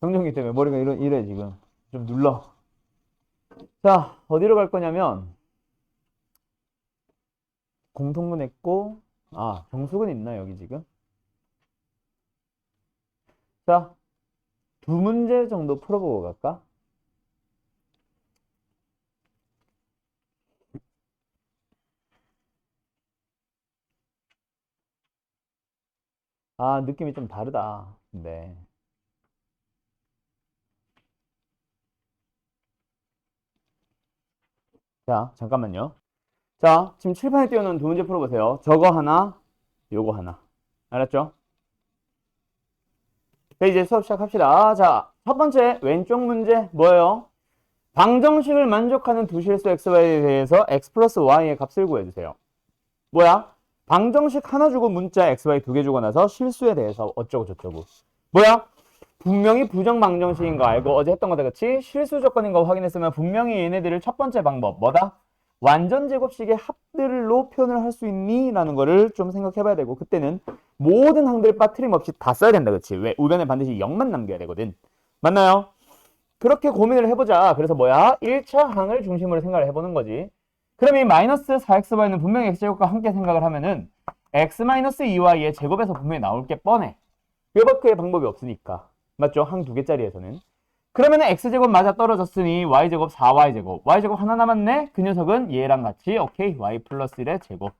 정전기 때문에 머리가 이래 지금. 좀 눌러. 자, 어디로 갈 거냐면 공통분 했고, 정수근 있나 여기 지금? 자, 두 문제 정도 풀어보고 갈까? 느낌이 좀 다르다. 네. 자, 잠깐만요. 자, 지금 칠판에 띄워놓은 두 문제 풀어보세요. 저거 하나, 요거 하나. 알았죠? 자, 이제 수업 시작합시다. 자, 첫 번째 왼쪽 문제 뭐예요? 방정식을 만족하는 두 실수 xy에 대해서 x 플러스 y의 값을 구해주세요. 뭐야? 방정식 하나 주고 문자 xy 두 개 주고 나서 실수에 대해서 어쩌고 저쩌고. 뭐야? 분명히 부정 방정식인 거 알고 어제 했던 거다, 그치? 실수 조건인 거 확인했으면 분명히 얘네들을 첫 번째 방법 뭐다? 완전 제곱식의 합들로 표현을 할 수 있니? 라는 거를 좀 생각해 봐야 되고, 그때는 모든 항들 빠트림없이 다 써야 된다, 그치? 왜? 우변에 반드시 0만 남겨야 되거든. 맞나요? 그렇게 고민을 해보자. 그래서 뭐야? 1차 항을 중심으로 생각을 해보는 거지. 그럼 이 마이너스 4xy는 분명히 x제곱과 함께 생각을 하면은 x-2y의 제곱에서 분명히 나올 게 뻔해. 뼈밖의 방법이 없으니까. 맞죠? 항 두 개짜리에서는. 그러면은 x제곱 맞아 떨어졌으니 y제곱 4y제곱. y제곱 하나 남았네? 그 녀석은 얘랑 같이 오케이 y 플러스 1의 제곱.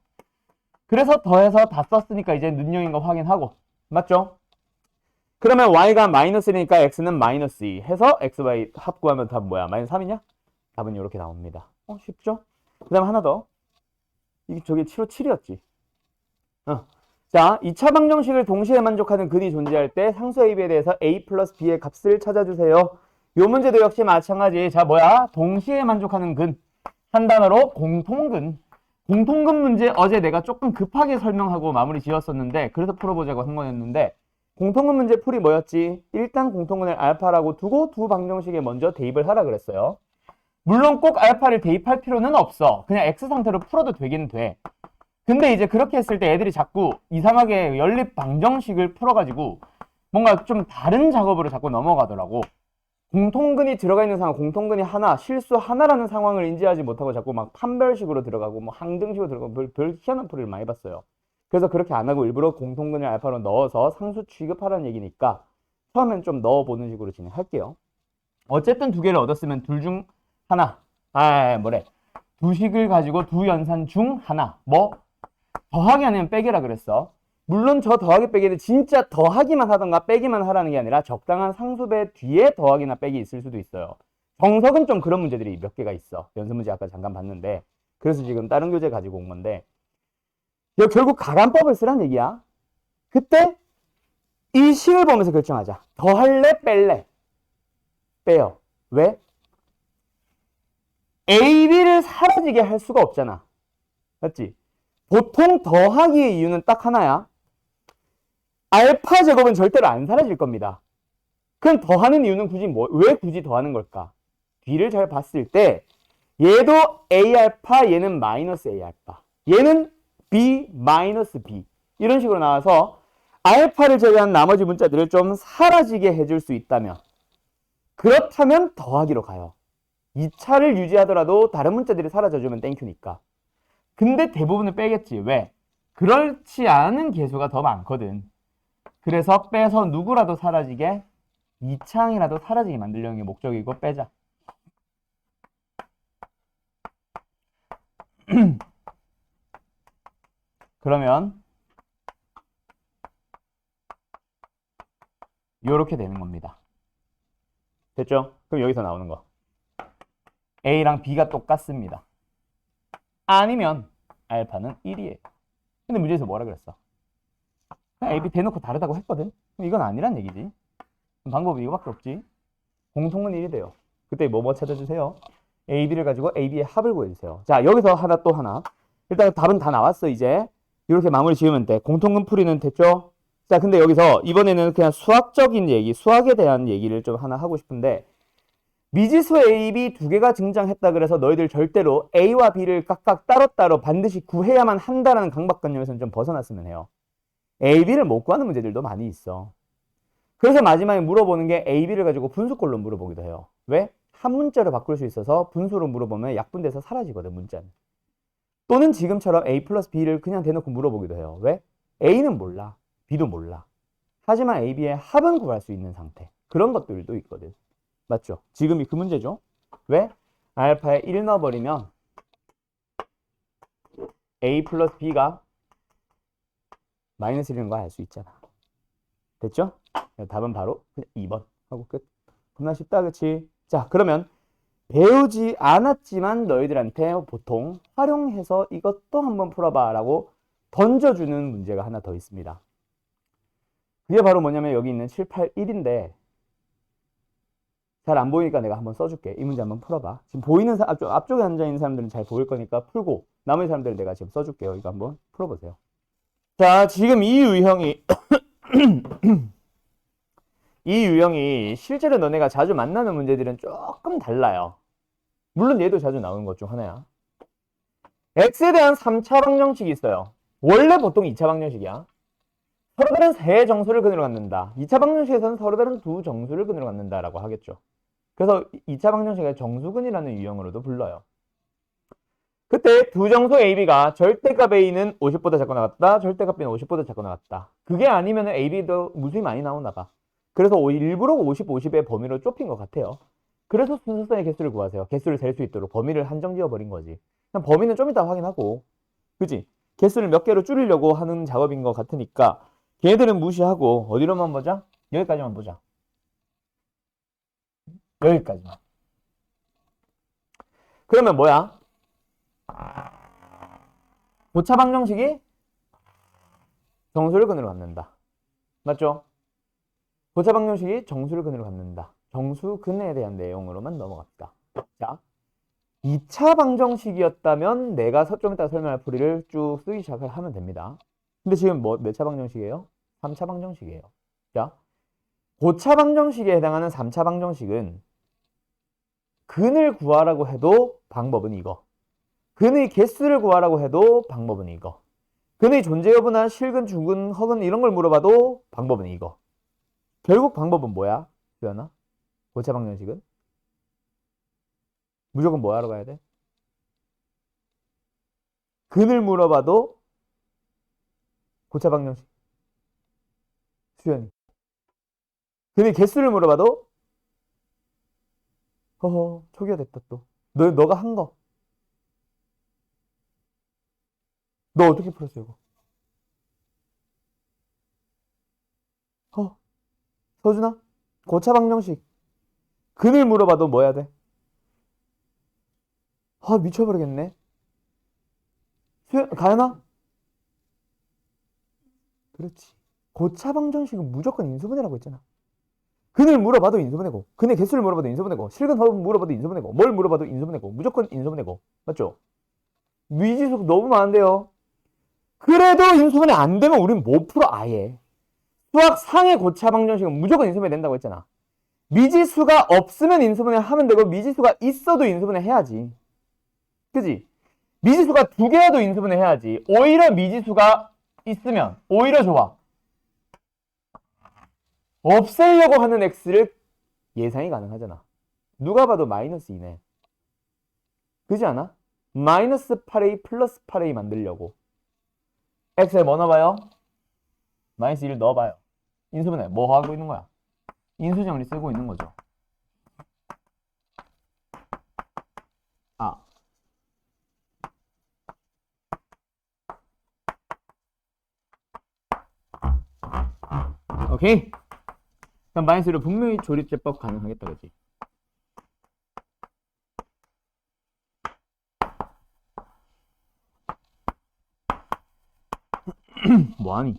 그래서 더해서 다 썼으니까 이제 눈용인 거 확인하고. 맞죠? 그러면 y가 마이너스 1이니까 x는 마이너스 2 해서 xy 합 구하면 답은 뭐야? 마이너스 3이냐? 답은 이렇게 나옵니다. 쉽죠? 그 다음 하나 더. 이게 저게 7호 7이었지. 자, 2차 방정식을 동시에 만족하는 근이 존재할 때 상수 AB에 대해서 A 플러스 B의 값을 찾아주세요. 요 문제도 역시 마찬가지. 자, 뭐야? 동시에 만족하는 근. 한 단어로 공통근. 공통근 문제 어제 내가 조금 급하게 설명하고 마무리 지었었는데, 그래서 풀어보자고 한 거였는데, 공통근 문제 풀이 뭐였지? 일단 공통근을 알파라고 두고 두 방정식에 먼저 대입을 하라 그랬어요. 물론 꼭 알파를 대입할 필요는 없어. 그냥 X 상태로 풀어도 되긴 돼. 근데 이제 그렇게 했을 때 애들이 자꾸 이상하게 연립 방정식을 풀어가지고 뭔가 좀 다른 작업으로 자꾸 넘어가더라고. 공통근이 들어가 있는 상황, 공통근이 하나, 실수 하나라는 상황을 인지하지 못하고 자꾸 막 판별식으로 들어가고 뭐 항등식으로 들어가고 별 희한한 풀이를 많이 봤어요. 그래서 그렇게 안 하고 일부러 공통근을 알파로 넣어서 상수 취급하라는 얘기니까 처음엔 좀 넣어보는 식으로 진행할게요. 어쨌든 두 개를 얻었으면 둘 중 하나, 두 식을 가지고 두 연산 중 하나, 더하기 아니면 빼기라 그랬어. 물론 저 더하기 빼기는 진짜 더하기만 하던가 빼기만 하라는 게 아니라 적당한 상수배 뒤에 더하기나 빼기 있을 수도 있어요. 정석은 좀 그런 문제들이 몇 개가 있어. 연습 문제 아까 잠깐 봤는데, 그래서 지금 다른 교재 가지고 온 건데, 이거 결국 가관법을 쓰란 얘기야. 그때 이 식을 보면서 결정하자. 더할래 뺄래? 빼요. 왜? A, B를 사라지게 할 수가 없잖아. 맞지? 보통 더하기의 이유는 딱 하나야. 알파 제곱은 절대로 안 사라질 겁니다. 그럼 더하는 이유는 왜 굳이 더하는 걸까? 뒤를 잘 봤을 때 얘도 A 알파, 얘는 마이너스 A 알파, 얘는 B 마이너스 B 이런 식으로 나와서 알파를 제외한 나머지 문자들을 좀 사라지게 해줄 수 있다면, 그렇다면 더하기로 가요. 2차를 유지하더라도 다른 문자들이 사라져주면 땡큐니까. 근데 대부분은 빼겠지. 왜? 그렇지 않은 개수가 더 많거든. 그래서 빼서 누구라도 사라지게, 2차항이라도 사라지게 만들려는 게 목적이고 빼자. 그러면 이렇게 되는 겁니다. 됐죠? 그럼 여기서 나오는 거 A랑 B가 똑같습니다. 아니면 알파는 1이에요. 근데 문제에서 뭐라 그랬어? 그냥 A, B 대놓고 다르다고 했거든? 그럼 이건 아니란 얘기지. 방법이 이거밖에 없지. 공통은 1이 돼요. 그때 뭐 찾아주세요? A, B를 가지고 A, B의 합을 구해주세요. 자, 여기서 또 하나. 일단 답은 다 나왔어, 이제. 이렇게 마무리 지으면 돼. 공통근 풀이는 됐죠? 자, 근데 여기서 이번에는 그냥 수학적인 얘기, 수학에 대한 얘기를 좀 하나 하고 싶은데, 미지수 A, B 두 개가 등장했다 그래서 너희들 절대로 A와 B를 각각 따로따로 반드시 구해야만 한다라는 강박관념에서는 좀 벗어났으면 해요. A, B를 못 구하는 문제들도 많이 있어. 그래서 마지막에 물어보는 게 A, B를 가지고 분수꼴로 물어보기도 해요. 왜? 한 문자로 바꿀 수 있어서 분수로 물어보면 약분돼서 사라지거든, 문자는. 또는 지금처럼 A 플러스 B를 그냥 대놓고 물어보기도 해요. 왜? A는 몰라. B도 몰라. 하지만 A, B의 합은 구할 수 있는 상태. 그런 것들도 있거든. 맞죠? 지금이 그 문제죠. 왜? 알파에 1 넣어버리면 A 플러스 B가 마이너스 1인 거 알 수 있잖아. 됐죠? 답은 바로 2번 하고 끝. 겁나 쉽다, 그치? 자, 그러면 배우지 않았지만 너희들한테 보통 활용해서 이것도 한번 풀어봐 라고 던져주는 문제가 하나 더 있습니다. 그게 바로 뭐냐면 여기 있는 7, 8, 1인데 잘 안 보이니까 내가 한번 써줄게. 이 문제 한번 풀어봐. 지금 보이는 앞쪽에 앉아있는 사람들은 잘 보일 거니까 풀고 나머지 사람들은 내가 지금 써줄게요. 이거 한번 풀어보세요. 자, 지금 이 유형이 이 유형이 실제로 너네가 자주 만나는 문제들은 조금 달라요. 물론 얘도 자주 나오는 것 중 하나야. x에 대한 3차 방정식이 있어요. 원래 보통 2차 방정식이야. 서로 다른 세 정수를 근으로 갖는다. 2차 방정식에서는 서로 다른 두 정수를 근으로 갖는다라고 하겠죠. 그래서 2차 방정식을 정수근이라는 유형으로도 불러요. 그때 두 정수 AB가 절대값 A는 50보다 작고 나갔다. 절대값 B는 50보다 작고 나갔다. 그게 아니면 AB도 무수히 많이 나오나 봐. 그래서 일부러 50, 50의 범위로 좁힌 것 같아요. 그래서 순서상의 개수를 구하세요. 개수를 셀 수 있도록 범위를 한정 지어버린 거지. 그냥 범위는 좀 이따 확인하고. 그지? 개수를 몇 개로 줄이려고 하는 작업인 것 같으니까 걔네들은 무시하고 어디로만 보자? 여기까지만 보자. 여기까지만. 그러면 뭐야? 고차 방정식이 정수를 근으로 갖는다. 맞죠? 고차 방정식이 정수를 근으로 갖는다. 정수근에 대한 내용으로만 넘어갑시다. 자, 2차 방정식이었다면 내가 좀 이따 설명할 풀이를 쭉 쓰기 시작을 하면 됩니다. 근데 지금 몇 차 방정식이에요? 3차 방정식이에요. 자, 고차 방정식에 해당하는 3차 방정식은 근을 구하라고 해도 방법은 이거. 근의 개수를 구하라고 해도 방법은 이거. 근의 존재 여부나 실근, 중근, 허근 이런 걸 물어봐도 방법은 이거. 결국 방법은 뭐야? 수연아? 고차 방정식은? 무조건 뭐 하러 가야 돼? 근을 물어봐도 고차 방정식. 수연이. 근의 개수를 물어봐도 허허 초기화 됐다 또. 너가 한 거. 너 어떻게 풀었어 이거? 서준아? 고차 방정식. 근을 물어봐도 뭐 해야 돼? 미쳐버리겠네. 가연아? 그렇지. 고차 방정식은 무조건 인수분해라고 했잖아. 근을 물어봐도 인수분해고, 근의 개수를 물어봐도 인수분해고, 실근 허분 물어봐도 인수분해고, 뭘 물어봐도 인수분해고, 무조건 인수분해고. 맞죠? 미지수 너무 많은데요. 그래도 인수분해 안 되면 우린 못 풀어 아예. 수학 상의 고차 방정식은 무조건 인수분해 된다고 했잖아. 미지수가 없으면 인수분해 하면 되고 미지수가 있어도 인수분해 해야지. 그지? 미지수가 두 개라도 인수분해 해야지. 오히려 미지수가 있으면 오히려 좋아. 없애려고 하는 x를 예상이 가능하잖아. 누가 봐도 마이너스 2네. 그지 않아? 마이너스 8a 플러스 8a 만들려고. x에 뭐 넣어봐요? 마이너스 1을 넣어봐요. 인수분해 뭐 하고 있는 거야? 인수정리 쓰고 있는 거죠. 아, 오케이. 그럼 마이너스 1로 분명히 조립제법 가능하겠다, 그지? 뭐하니?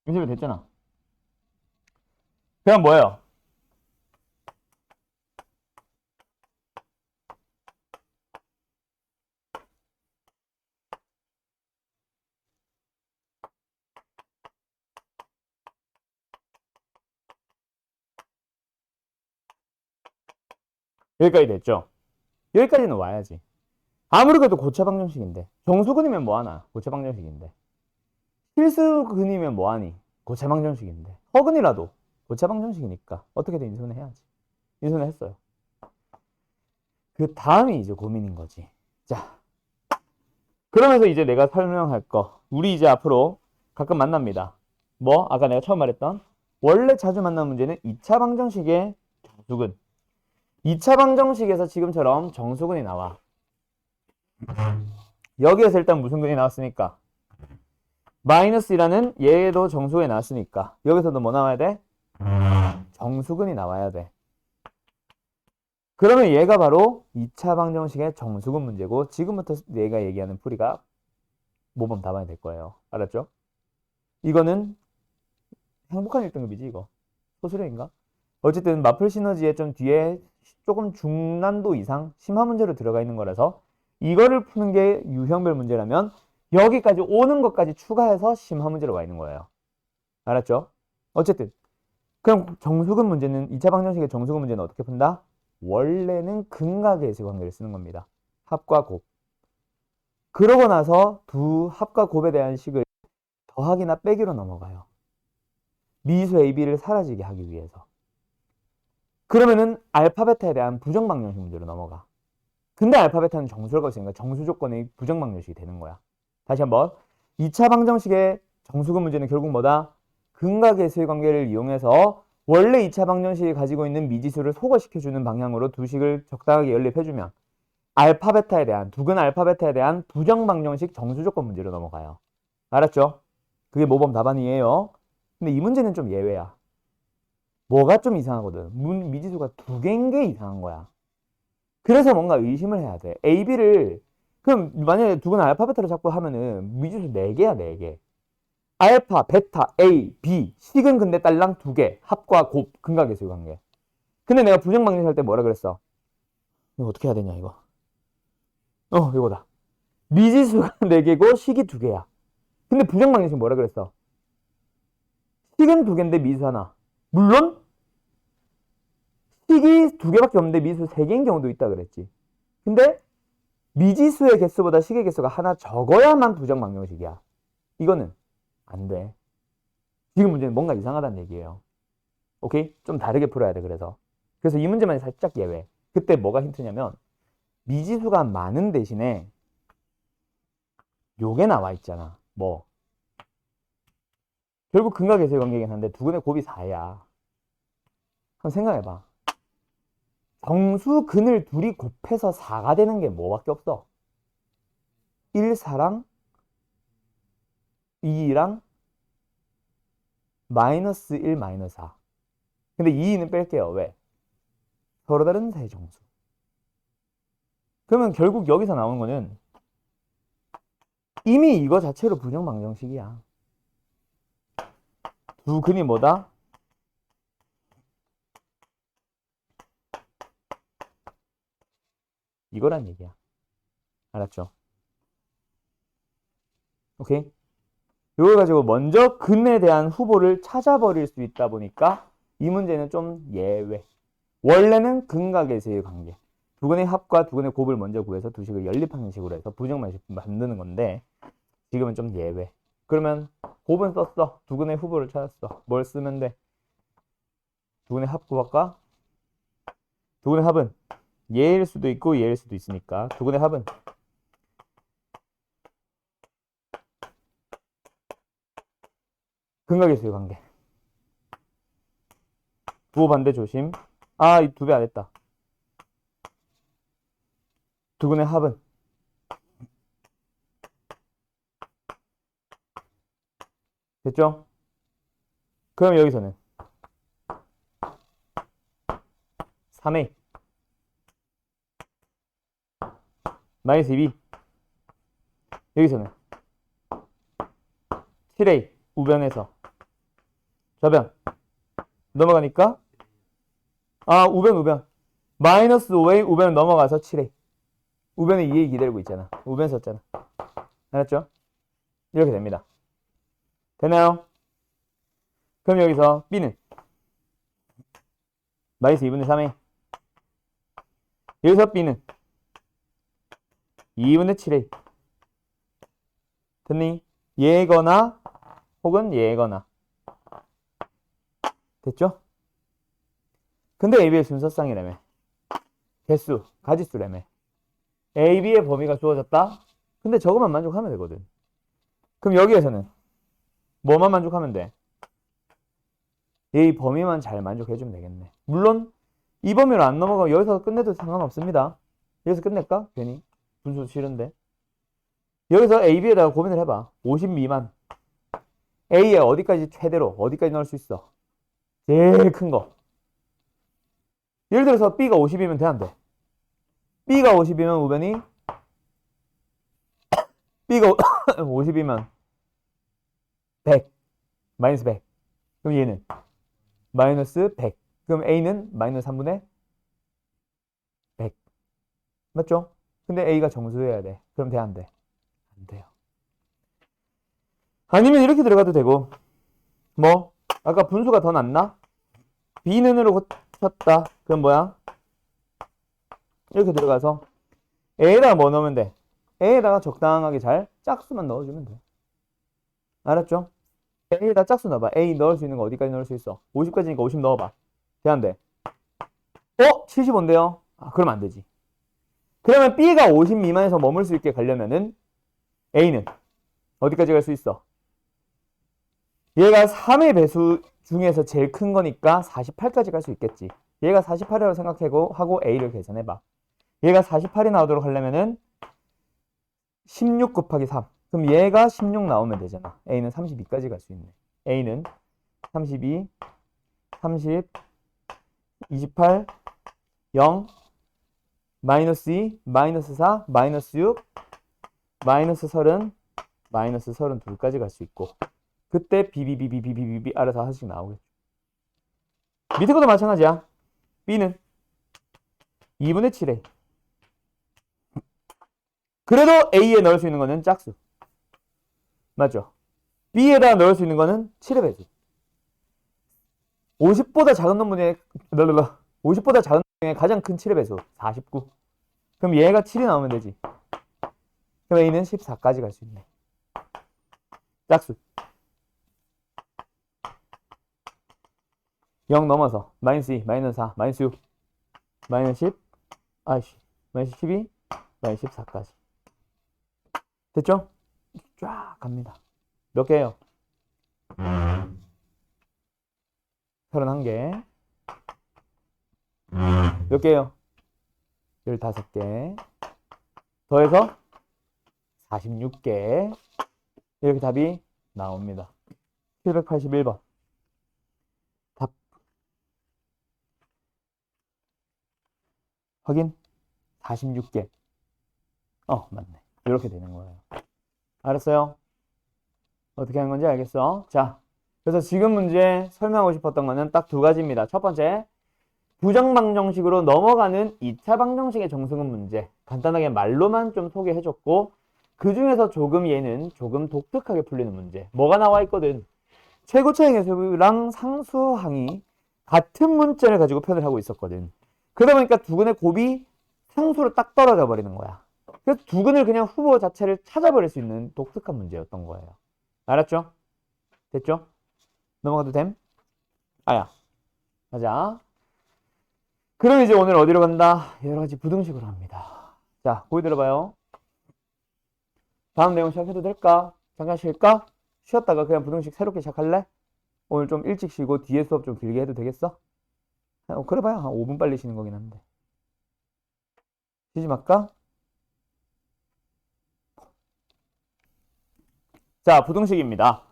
인수분해 됐잖아. 그냥 뭐예요? 여기까지 됐죠? 여기까지는 와야지. 아무리 그래도 고차 방정식인데. 정수근이면 뭐하나? 고차 방정식인데. 필수근이면 뭐하니? 고차 방정식인데. 허근이라도 고차 방정식이니까 어떻게든 인수분해 해야지. 인수분해 했어요. 그 다음이 이제 고민인 거지. 자, 그러면서 이제 내가 설명할 거. 우리 이제 앞으로 가끔 만납니다. 뭐? 아까 내가 처음 말했던 원래 자주 만나는 문제는 2차 방정식의 정수근. 2차 방정식에서 지금처럼 정수근이 나와. 여기에서 일단 무슨 근이 나왔습니까? 마이너스 1라는 얘도 정수근이 나왔으니까 여기서도 뭐 나와야 돼? 정수근이 나와야 돼. 그러면 얘가 바로 2차 방정식의 정수근 문제고 지금부터 내가 얘기하는 풀이가 모범 답안이 될 거예요. 알았죠? 이거는 행복한 1등급이지 이거. 소수령인가? 어쨌든 마플 시너지의 좀 뒤에 조금 중난도 이상 심화 문제로 들어가 있는 거라서 이거를 푸는 게 유형별 문제라면 여기까지 오는 것까지 추가해서 심화 문제로 와 있는 거예요. 알았죠? 어쨌든 그럼 정수근 문제는 2차 방정식의 정수근 문제는 어떻게 푼다? 원래는 근각의 관계를 쓰는 겁니다. 합과 곱. 그러고 나서 두 합과 곱에 대한 식을 더하기나 빼기로 넘어가요. 미수 AB를 사라지게 하기 위해서. 그러면은 알파 베타에 대한 부정 방정식 문제로 넘어가. 근데 알파 베타는 정수를 걸 있으니까 정수 조건의 부정 방정식이 되는 거야. 다시 한번 2차 방정식의 정수근 문제는 결국 뭐다? 근각의 수의 관계를 이용해서 원래 2차 방정식이 가지고 있는 미지수를 소거시켜주는 방향으로 두 식을 적당하게 연립해주면 알파 베타에 대한 두근 알파 베타에 대한 부정 방정식 정수 조건 문제로 넘어가요. 알았죠? 그게 모범 답안이에요. 근데 이 문제는 좀 예외야. 뭐가 좀 이상하거든. 미지수가 두 개인 게 이상한 거야. 그래서 뭔가 의심을 해야 돼. A, B를 그럼 만약에 두근 알파 베타를 자꾸 하면은 미지수 4개야 4개. 알파, 베타, A, B, 식은 근데 딸랑 2개. 합과 곱, 근각의 관계. 근데 내가 부정 방정식 할 때 뭐라 그랬어? 이거 어떻게 해야 되냐 이거. 이거다. 미지수가 4개고 식이 2개야. 근데 부정 방정식 뭐라 그랬어? 식은 2개인데 미지수 하나. 물론 식이 2개밖에 없는데 미지수 3개인 경우도 있다 그랬지. 근데 미지수의 개수보다 식의 개수가 하나 적어야만 부정 방정식이야. 이거는 안 돼. 지금 문제는 뭔가 이상하다는 얘기예요. 오케이? 좀 다르게 풀어야 돼. 그래서 이 문제만 살짝 예외. 그때 뭐가 힌트냐면 미지수가 많은 대신에 요게 나와 있잖아. 뭐 결국 근각계수의 관계이긴 한데 두근의 곱이 4야. 한번 생각해봐. 정수 근을 둘이 곱해서 4가 되는 게 뭐밖에 없어? 1, 4랑 2랑 마이너스 1, 마이너스 4. 근데 2는 뺄게요. 왜? 서로 다른 사의 정수. 그러면 결국 여기서 나오는 거는 이미 이거 자체로 부정방정식이야. 두 근이 뭐다? 이거란 얘기야. 알았죠? 오케이? 이걸 가지고 먼저 근에 대한 후보를 찾아버릴 수 있다 보니까 이 문제는 좀 예외. 원래는 근각에서의 관계. 두 근의 합과 두 근의 곱을 먼저 구해서 두 식을 연립하는 식으로 해서 부정방식 만드는 건데 지금은 좀 예외. 그러면 곱은 썼어. 두 근의 후보를 찾았어. 뭘 쓰면 돼? 두 근의 합 구할까? 두 근의 합은 얘일 수도 있고 얘일 수도 있으니까 두 근의 합은 근각에서의 관계. 부호 반대 조심. 아, 이 2배 안 했다. 두 근의 합은 됐죠? 그럼 여기서는 3a 마이너스 2b 여기서는 7a 우변에서 좌변 넘어가니까 우변 마이너스 5a 우변 넘어가서 7a 우변에 2a 기다리고 있잖아. 우변 썼잖아. 알았죠? 이렇게 됩니다. 되나요? 그럼 여기서 b는 마이너스 2분의 3a 여기서 B는 2분의 7A. 됐니? 얘거나 혹은 얘거나. 됐죠? 근데 AB의 순서쌍이라며. 개수, 가지수라며. AB의 범위가 주어졌다? 근데 저것만 만족하면 되거든. 그럼 여기에서는 뭐만 만족하면 돼? 이 범위만 잘 만족해주면 되겠네. 물론 이 범위로 안 넘어가면 여기서 끝내도 상관없습니다. 여기서 끝낼까? 괜히 분수 싫은데. 여기서 AB에다가 고민을 해봐. 50 미만. A에 어디까지 최대로 어디까지 넣을 수 있어? 제일 큰 거. 예를 들어서 B가 50이면 돼, 안 돼? B가 50이면 우변이 B가 50이면 100 마이너스 100. 그럼 얘는 마이너스 100. 그럼 A는 마이너스 3분의 100. 맞죠? 근데 A가 정수여야 돼. 그럼 돼, 안 돼? 안 돼요. 아니면 이렇게 들어가도 되고, 뭐 아까 분수가 더 낫나? B는으로 고쳤다. 그럼 뭐야? 이렇게 들어가서 A에다가 뭐 넣으면 돼? A에다가 적당하게 잘 짝수만 넣어주면 돼. 알았죠? A에다 짝수 넣어봐. A 넣을 수 있는 거 어디까지 넣을 수 있어? 50까지니까 50 넣어봐. 돼, 안 돼? 75인데요? 아, 그럼 안 되지. 그러면 B가 50 미만에서 머물 수 있게 가려면은 A는 어디까지 갈 수 있어? 얘가 3의 배수 중에서 제일 큰 거니까 48까지 갈 수 있겠지. 얘가 48이라고 생각하고 A를 계산해봐. 얘가 48이 나오도록 하려면은 16 곱하기 3. 그럼 얘가 16 나오면 되잖아. A는 32까지 갈 수 있네. A는 32, 30, 28, 0, 마이너스 2, 마이너스 4, 마이너스 6, 마이너스 30, 마이너스 32까지 갈 수 있고, 그때 비비비비비비비 알아서 하나씩 나오겠죠. 밑에 것도 마찬가지야. B는 2분의 7A. 그래도 A에 넣을 수 있는 거는 짝수. 맞죠? B에다 넣을 수 있는 거는 7의 배수. 50보다 작은 놈분의 50보다 작은 놈의 가장 큰 7의 배수 49. 그럼 얘가 7이 나오면 되지. 그럼 A는 14까지 갈 수 있네. 짝수. 0 넘어서 마이너스 2, 마이너스 4, 마이너스 6, 마이너스 10, 마이너스 12, 마이너스 14까지. 됐죠? 쫙 갑니다. 몇 개예요? 31개. 몇 개예요? 15개. 더해서 46개. 이렇게 답이 나옵니다. 781번. 답. 확인. 46개. 맞네. 이렇게 되는 거예요. 알았어요? 어떻게 하는 건지 알겠어? 자, 그래서 지금 문제 설명하고 싶었던 거는 딱 두 가지입니다. 첫 번째, 부정방정식으로 넘어가는 2차 방정식의 정승은 문제. 간단하게 말로만 좀 소개해줬고, 그 중에서 조금 얘는 조금 독특하게 풀리는 문제. 뭐가 나와 있거든? 최고차의 개수랑 상수항이 같은 문자를 가지고 표현을 하고 있었거든. 그러다 보니까 두근의 곱이 상수로 딱 떨어져 버리는 거야. 그래서 두근을 그냥 후보 자체를 찾아버릴 수 있는 독특한 문제였던 거예요. 알았죠? 됐죠? 넘어가도 됨? 아야. 가자. 그럼 이제 오늘 어디로 간다? 여러 가지 부등식으로 합니다. 자, 보기 들어봐요. 다음 내용 시작해도 될까? 잠깐 쉴까? 쉬었다가 그냥 부등식 새롭게 시작할래? 오늘 좀 일찍 쉬고 뒤에 수업 좀 길게 해도 되겠어? 그래 봐야 한 5분 빨리 쉬는 거긴 한데. 쉬지 말까? 자, 부등식입니다.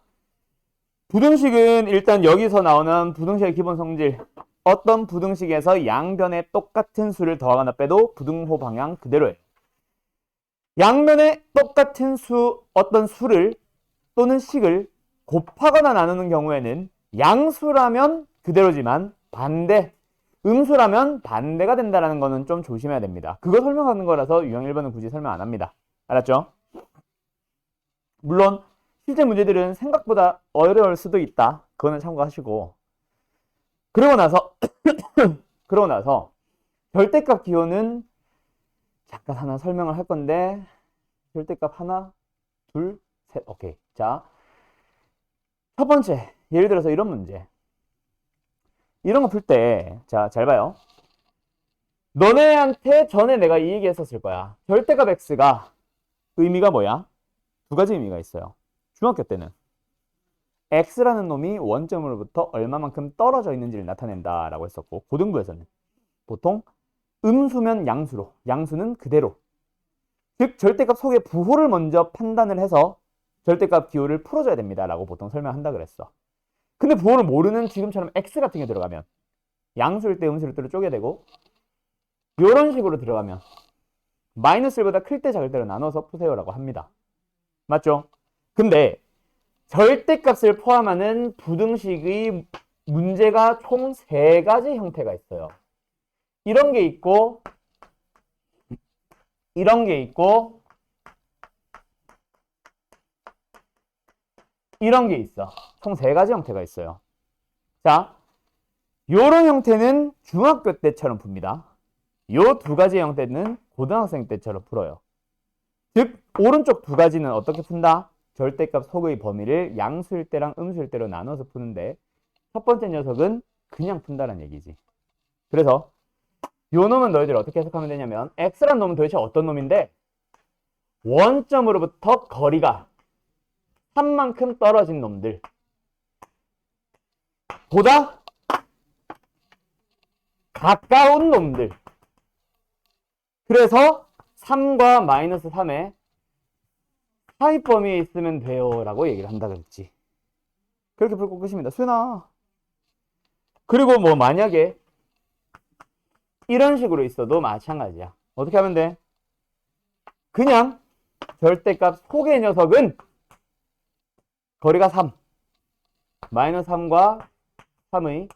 부등식은 일단 여기서 나오는 부등식의 기본 성질. 어떤 부등식에서 양변에 똑같은 수를 더하거나 빼도 부등호 방향 그대로예요. 양변에 똑같은 어떤 수를 또는 식을 곱하거나 나누는 경우에는 양수라면 그대로지만 음수라면 반대가 된다는 거는 좀 조심해야 됩니다. 그거 설명하는 거라서 유형 1번은 굳이 설명 안 합니다. 알았죠? 물론 실제 문제들은 생각보다 어려울 수도 있다. 그거는 참고하시고. 그러고 나서 절대값 기호는 잠깐 하나 설명을 할 건데 절대값 하나, 둘, 셋. 오케이. 자, 첫 번째 예를 들어서 이런 문제. 이런 거 풀 때, 자, 잘 봐요. 너네한테 전에 내가 이 얘기 했었을 거야. 절대값 x가 의미가 뭐야? 두 가지 의미가 있어요. 중학교 때는 x라는 놈이 원점으로부터 얼마만큼 떨어져 있는지를 나타낸다라고 했었고, 고등부에서는 보통 음수면 양수로, 양수는 그대로, 즉 절대값 속의 부호를 먼저 판단을 해서 절대값 기호를 풀어줘야 됩니다라고 보통 설명한다 그랬어. 근데 부호를 모르는 지금처럼 x 같은 게 들어가면 양수일 때 음수일 때로 쪼개야 되고, 이런 식으로 들어가면 마이너스 1보다 클 때 작을 때로 나눠서 푸세요라고 합니다. 맞죠? 근데 절대값을 포함하는 부등식의 문제가 총 3가지 형태가 있어요. 이런 게 있고, 이런 게 있고, 이런 게 있어. 총 3가지 형태가 있어요. 자, 요런 형태는 중학교 때처럼 풉니다. 요 2가지 형태는 고등학생 때처럼 풀어요. 즉, 오른쪽 2가지는 어떻게 푼다? 절대값 속의 범위를 양수일 때랑 음수일 때로 나눠서 푸는데, 첫 번째 녀석은 그냥 푼다는 얘기지. 그래서 요 놈은 너희들 어떻게 해석하면 되냐면, x란 놈은 도대체 어떤 놈인데, 원점으로부터 거리가 3만큼 떨어진 놈들 보다 가까운 놈들. 그래서 3과 마이너스 3의 사이 범위에 있으면 돼요 라고 얘기를 한다 그랬지. 그렇게 풀고 끝입니다. 수연아. 그리고 뭐 만약에 이런 식으로 있어도 마찬가지야. 어떻게 하면 돼? 그냥 절대값 속의 녀석은 거리가 3, 마이너스 3과 3의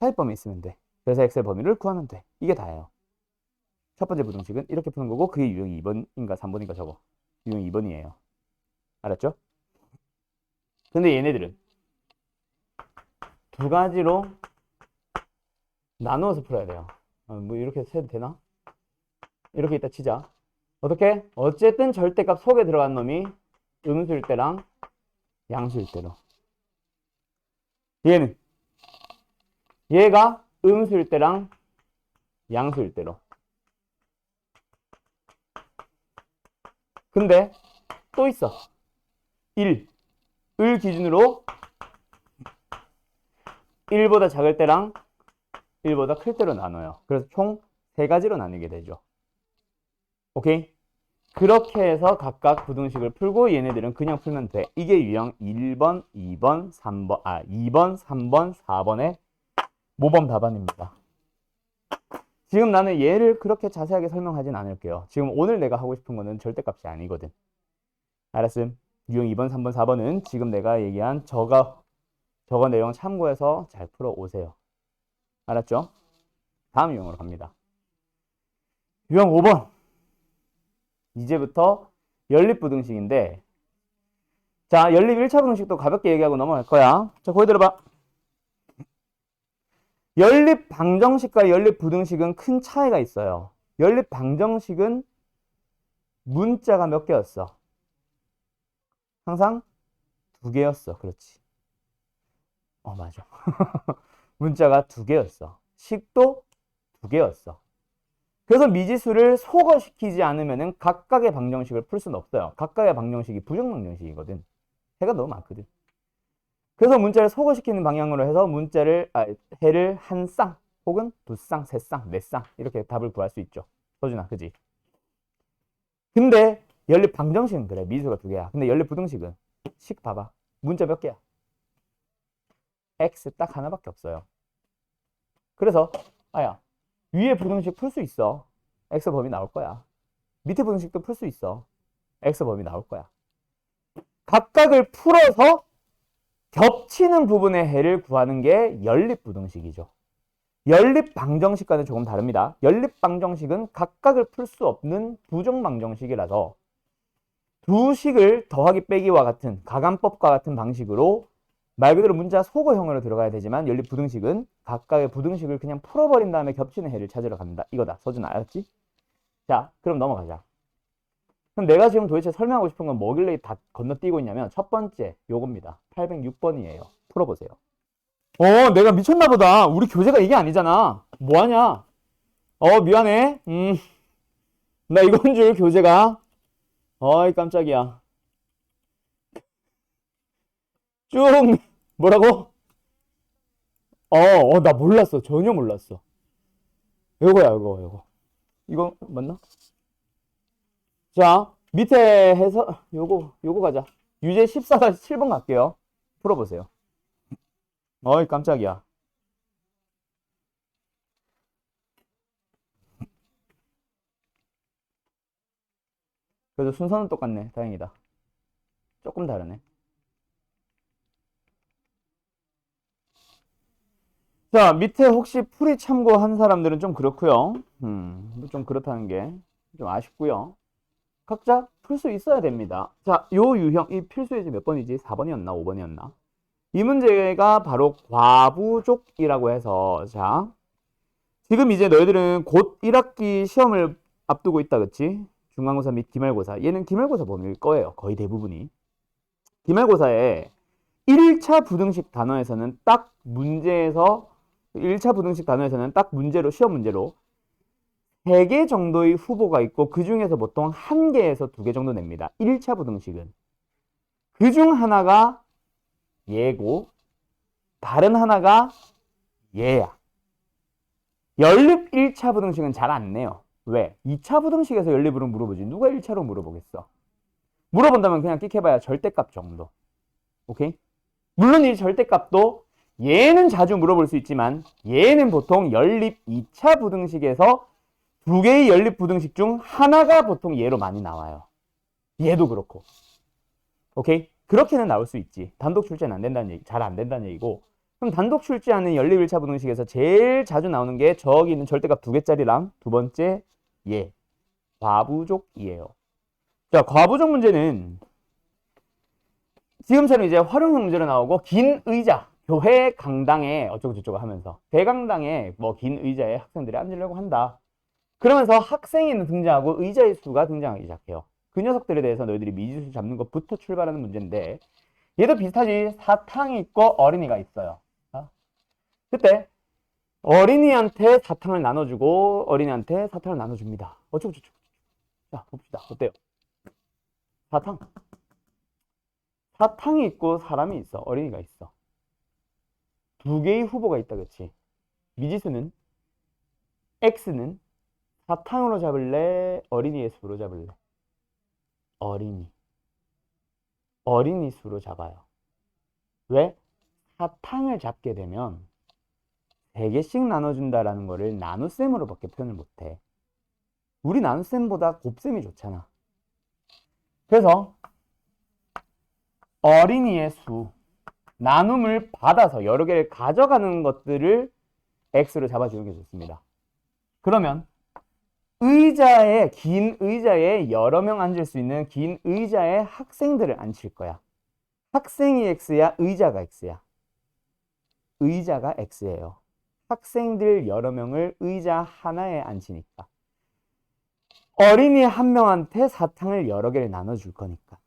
사이 범위에 있으면 돼. 그래서 x의 범위를 구하면 돼. 이게 다예요. 첫 번째 부등식은 이렇게 푸는 거고, 그게 유형이 2번인가 3번인가 저거. 유형 2번이에요. 알았죠? 근데 얘네들은 2가지로 나누어서 풀어야 돼요. 뭐 이렇게 해도 되나? 이렇게 이따 치자. 어떻게? 어쨌든 절대값 속에 들어간 놈이 음수일 때랑 양수일 때로. 얘가 음수일 때랑 양수일 때로. 근데 또 있어. 1. 을 기준으로 1보다 작을 때랑 1보다 클 때로 나눠요. 그래서 총 3가지로 나누게 되죠. 오케이? 그렇게 해서 각각 부등식을 풀고 얘네들은 그냥 풀면 돼. 이게 유형 1번, 2번, 3번, 2번, 3번, 4번의 모범 답안입니다. 지금 나는 얘를 그렇게 자세하게 설명하진 않을게요. 지금 오늘 내가 하고 싶은 거는 절대값이 아니거든. 알았음? 유형 2번, 3번, 4번은 지금 내가 얘기한 저거 내용 참고해서 잘 풀어 오세요. 알았죠? 다음 유형으로 갑니다. 유형 5번. 이제부터 연립부등식인데, 자, 연립 1차 부등식도 가볍게 얘기하고 넘어갈 거야. 자, 거기 들어봐. 연립 방정식과 연립 부등식은 큰 차이가 있어요. 연립 방정식은 문자가 몇 개였어? 항상 2개였어. 그렇지. 맞아. 문자가 2개였어. 식도 2개였어. 그래서 미지수를 소거시키지 않으면 각각의 방정식을 풀 수는 없어요. 각각의 방정식이 부정방정식이거든. 해가 너무 많거든. 그래서 문자를 소거시키는 방향으로 해서 해를 한 쌍 혹은 2쌍, 3쌍, 4쌍 이렇게 답을 구할 수 있죠. 서준아, 그지? 근데 연립 방정식은 그래. 미지수가 2개야. 근데 연립 부등식은 식 봐봐. 문자 몇 개야? x 딱 하나밖에 없어요. 그래서 위에 부등식 풀 수 있어. x 범위 나올 거야. 밑에 부등식도 풀 수 있어. x 범위 나올 거야. 각각을 풀어서 겹치는 부분의 해를 구하는 게 연립부등식이죠. 연립방정식과는 조금 다릅니다. 연립방정식은 각각을 풀 수 없는 부정방정식이라서 두 식을 더하기 빼기와 같은 가감법과 같은 방식으로 말 그대로 문자 소거형으로 들어가야 되지만, 연립부등식은 각각의 부등식을 그냥 풀어버린 다음에 겹치는 해를 찾으러 갑니다. 이거다. 서준 알았지? 자, 그럼 넘어가자. 그럼 내가 지금 도대체 설명하고 싶은 건 뭐길래 다 건너뛰고 있냐면 첫 번째 요겁니다. 806번이에요. 풀어보세요. 내가 미쳤나 보다. 우리 교재가 이게 아니잖아. 뭐하냐? 미안해. 나 이건 줄 교재가. 어이 깜짝이야. 쭉 뭐라고? 나 몰랐어. 전혀 몰랐어. 요거야, 요거. 이거 맞나? 자, 밑에 해서 요거 가자. 유제 14-7번 갈게요. 풀어보세요. 어이 깜짝이야. 그래도 순서는 똑같네. 다행이다. 조금 다르네. 자, 밑에 혹시 풀이 참고한 사람들은 좀 그렇고요. 좀 그렇다는 게 좀 아쉽고요. 각자 풀 수 있어야 됩니다. 자, 요 유형, 이 필수예제 몇 번이지? 4번이었나? 5번이었나? 이 문제가 바로 과부족이라고 해서, 자, 지금 이제 너희들은 곧 1학기 시험을 앞두고 있다, 그치? 중간고사 및 기말고사. 얘는 기말고사 범위일 거예요. 거의 대부분이. 기말고사에 1차 부등식 단원에서는 딱 문제에서 1차 부등식 단원에서는 딱 문제로 시험 문제로 3개 정도의 후보가 있고 그 중에서 보통 1개에서 2개 정도 냅니다. 1차 부등식은. 그 중 하나가 얘고 다른 하나가 얘야. 연립 1차 부등식은 잘 안 내요. 왜? 2차 부등식에서 연립으로 물어보지. 누가 1차로 물어보겠어? 물어본다면 그냥 끽해봐야 절대값 정도. 오케이? 물론 이 절대값도 얘는 자주 물어볼 수 있지만 얘는 보통 연립 2차 부등식에서 2개의 연립 부등식 중 하나가 보통 얘로 많이 나와요. 얘도 그렇고. 오케이? 그렇게는 나올 수 있지. 단독 출제는 안 된다는 얘기, 잘 안 된다는 얘기고. 그럼 단독 출제하는 연립 1차 부등식에서 제일 자주 나오는 게 저기 있는 절대값 2개짜리랑 두 번째 얘. 과부족이에요. 자, 과부족 문제는 지금처럼 이제 활용형 문제로 나오고 긴 의자, 교회 강당에 어쩌고 저쩌고 하면서 대강당에 뭐 긴 의자에 학생들이 앉으려고 한다. 그러면서 학생이 등장하고 의자의 수가 등장하기 시작해요. 그 녀석들에 대해서 너희들이 미지수 잡는 것부터 출발하는 문제인데 얘도 비슷하지. 사탕이 있고 어린이가 있어요. 그때 어린이한테 사탕을 나눠주고 어린이한테 사탕을 나눠줍니다. 어쩌고 저쩌고. 자, 봅시다. 어때요? 사탕이 있고 사람이 있어. 어린이가 있어. 2개의 후보가 있다, 그치? 미지수는 x는 사탕으로 잡을래? 어린이의 수로 잡을래? 어린이 수로 잡아요. 왜? 사탕을 잡게 되면 3개씩 나눠준다라는 거를 나눗셈으로밖에 표현을 못해. 우리 나눗셈보다 곱셈이 좋잖아. 그래서 어린이의 수, 나눔을 받아서 여러 개를 가져가는 것들을 x로 잡아주는 게 좋습니다. 그러면 긴 의자에 여러 명 앉을 수 있는 긴 의자에 학생들을 앉힐 거야. 학생이 x야, 의자가 x야? 의자가 x예요. 학생들 여러 명을 의자 하나에 앉히니까. 어린이 한 명한테 사탕을 여러 개를 나눠줄 거니까.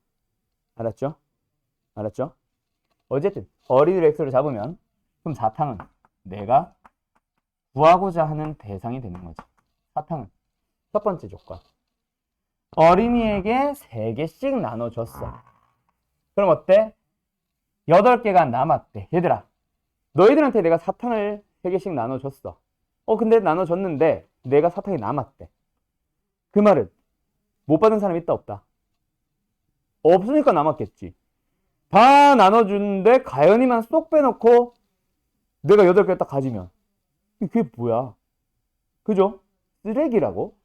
알았죠? 알았죠? 어쨌든 어린이를 x로 잡으면 그럼 사탕은 내가 구하고자 하는 대상이 되는 거죠. 사탕은 첫 번째 조건. 어린이에게 3개씩 나눠줬어. 그럼 어때? 8개가 남았대. 얘들아, 너희들한테 내가 사탕을 3개씩 나눠줬어. 근데 나눠줬는데 내가 사탕이 남았대. 그 말은 못 받은 사람 있다, 없다? 없으니까 남았겠지. 다 나눠주는데 가연이만 쏙 빼놓고 내가 8개 딱 가지면 그게 뭐야? 그죠? 쓰레기라고?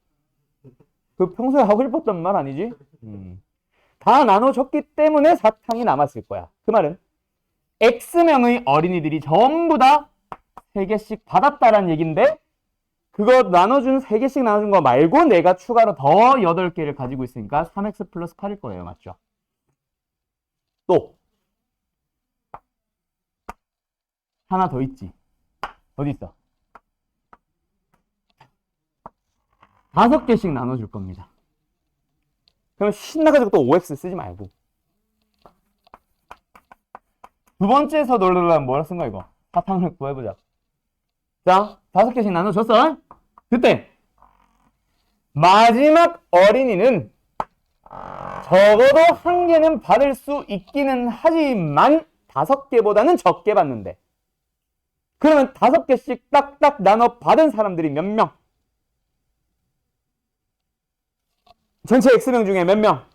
그 평소에 하고 싶었던 말 아니지? 다 나눠줬기 때문에 사탕이 남았을 거야. 그 말은 X명의 어린이들이 전부 다 3개씩 받았다라는 얘기인데 그거 3개씩 나눠준 거 말고 내가 추가로 더 8개를 가지고 있으니까 3x 플러스 8일 거예요. 맞죠? 또 하나 더 있지. 어디 있어? 5개씩 나눠줄 겁니다. 그럼 신나가지고 또 OX 쓰지 말고. 두 번째에서 놀려면 뭐라 쓴 거야, 이거? 사탕을 구해보자. 자, 5개씩 나눠줬어. 그때 마지막 어린이는 적어도 1개는 받을 수 있기는 하지만 5개보다는 적게 받는데. 그러면 5개씩 딱딱 나눠 받은 사람들이 몇 명? 전체 X명 중에 몇 명?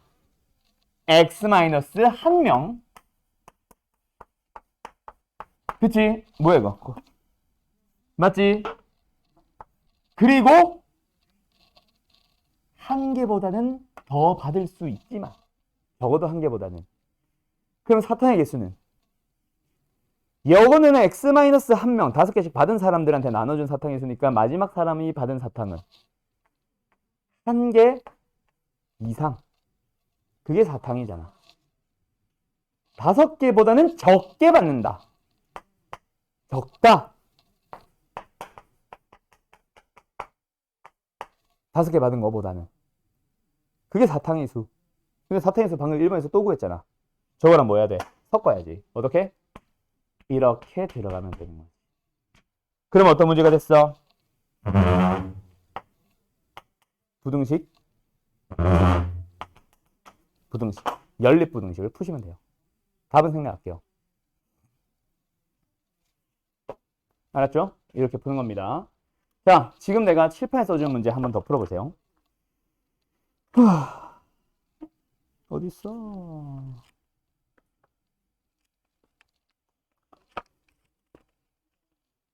X-1명. 그치? 뭐야 이거? 맞지? 그리고 1개보다는 더 받을 수 있지만 적어도 1개보다는. 그럼 사탕의 개수는? 요거는 X-1명 5개씩 받은 사람들한테 나눠준 사탕의 수니까 마지막 사람이 받은 사탕은 1개 이상. 그게 사탕이잖아. 5개보다는 적게 받는다. 적다. 5개 받은 거보다는. 그게 사탕의 수. 근데 사탕의 수 방금 1번에서 또 구했잖아. 저거랑 뭐 해야 돼? 섞어야지. 어떻게? 이렇게 들어가면 되는 거지. 그럼 어떤 문제가 됐어? 부등식. 부등식. 연립부등식을 푸시면 돼요. 답은 생략할게요. 알았죠? 이렇게 푸는 겁니다. 자, 지금 내가 칠판에 써준 문제 한 번 더 풀어보세요. 어딨어?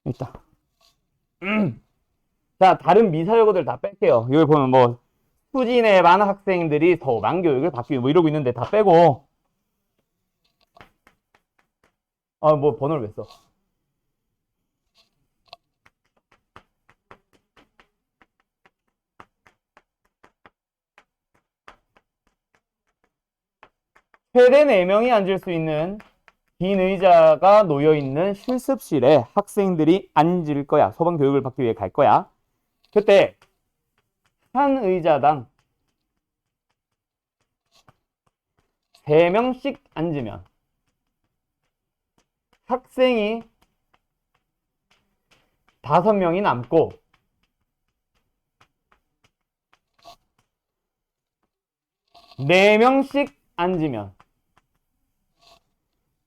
있다. 자, 다른 미사여고들 다 뺄게요. 여기 보면 뭐 수진의 많은 학생들이 더 망교육을 받기 뭐 이러고 있는데 다 빼고. 뭐 번호를 왜 써? 최대 4명이 앉을 수 있는 긴 의자가 놓여있는 실습실에 학생들이 앉을 거야. 소방 교육을 받기 위해 갈 거야. 그때 한 의자당 3명씩 앉으면 학생이 5명이 남고 네 명씩 앉으면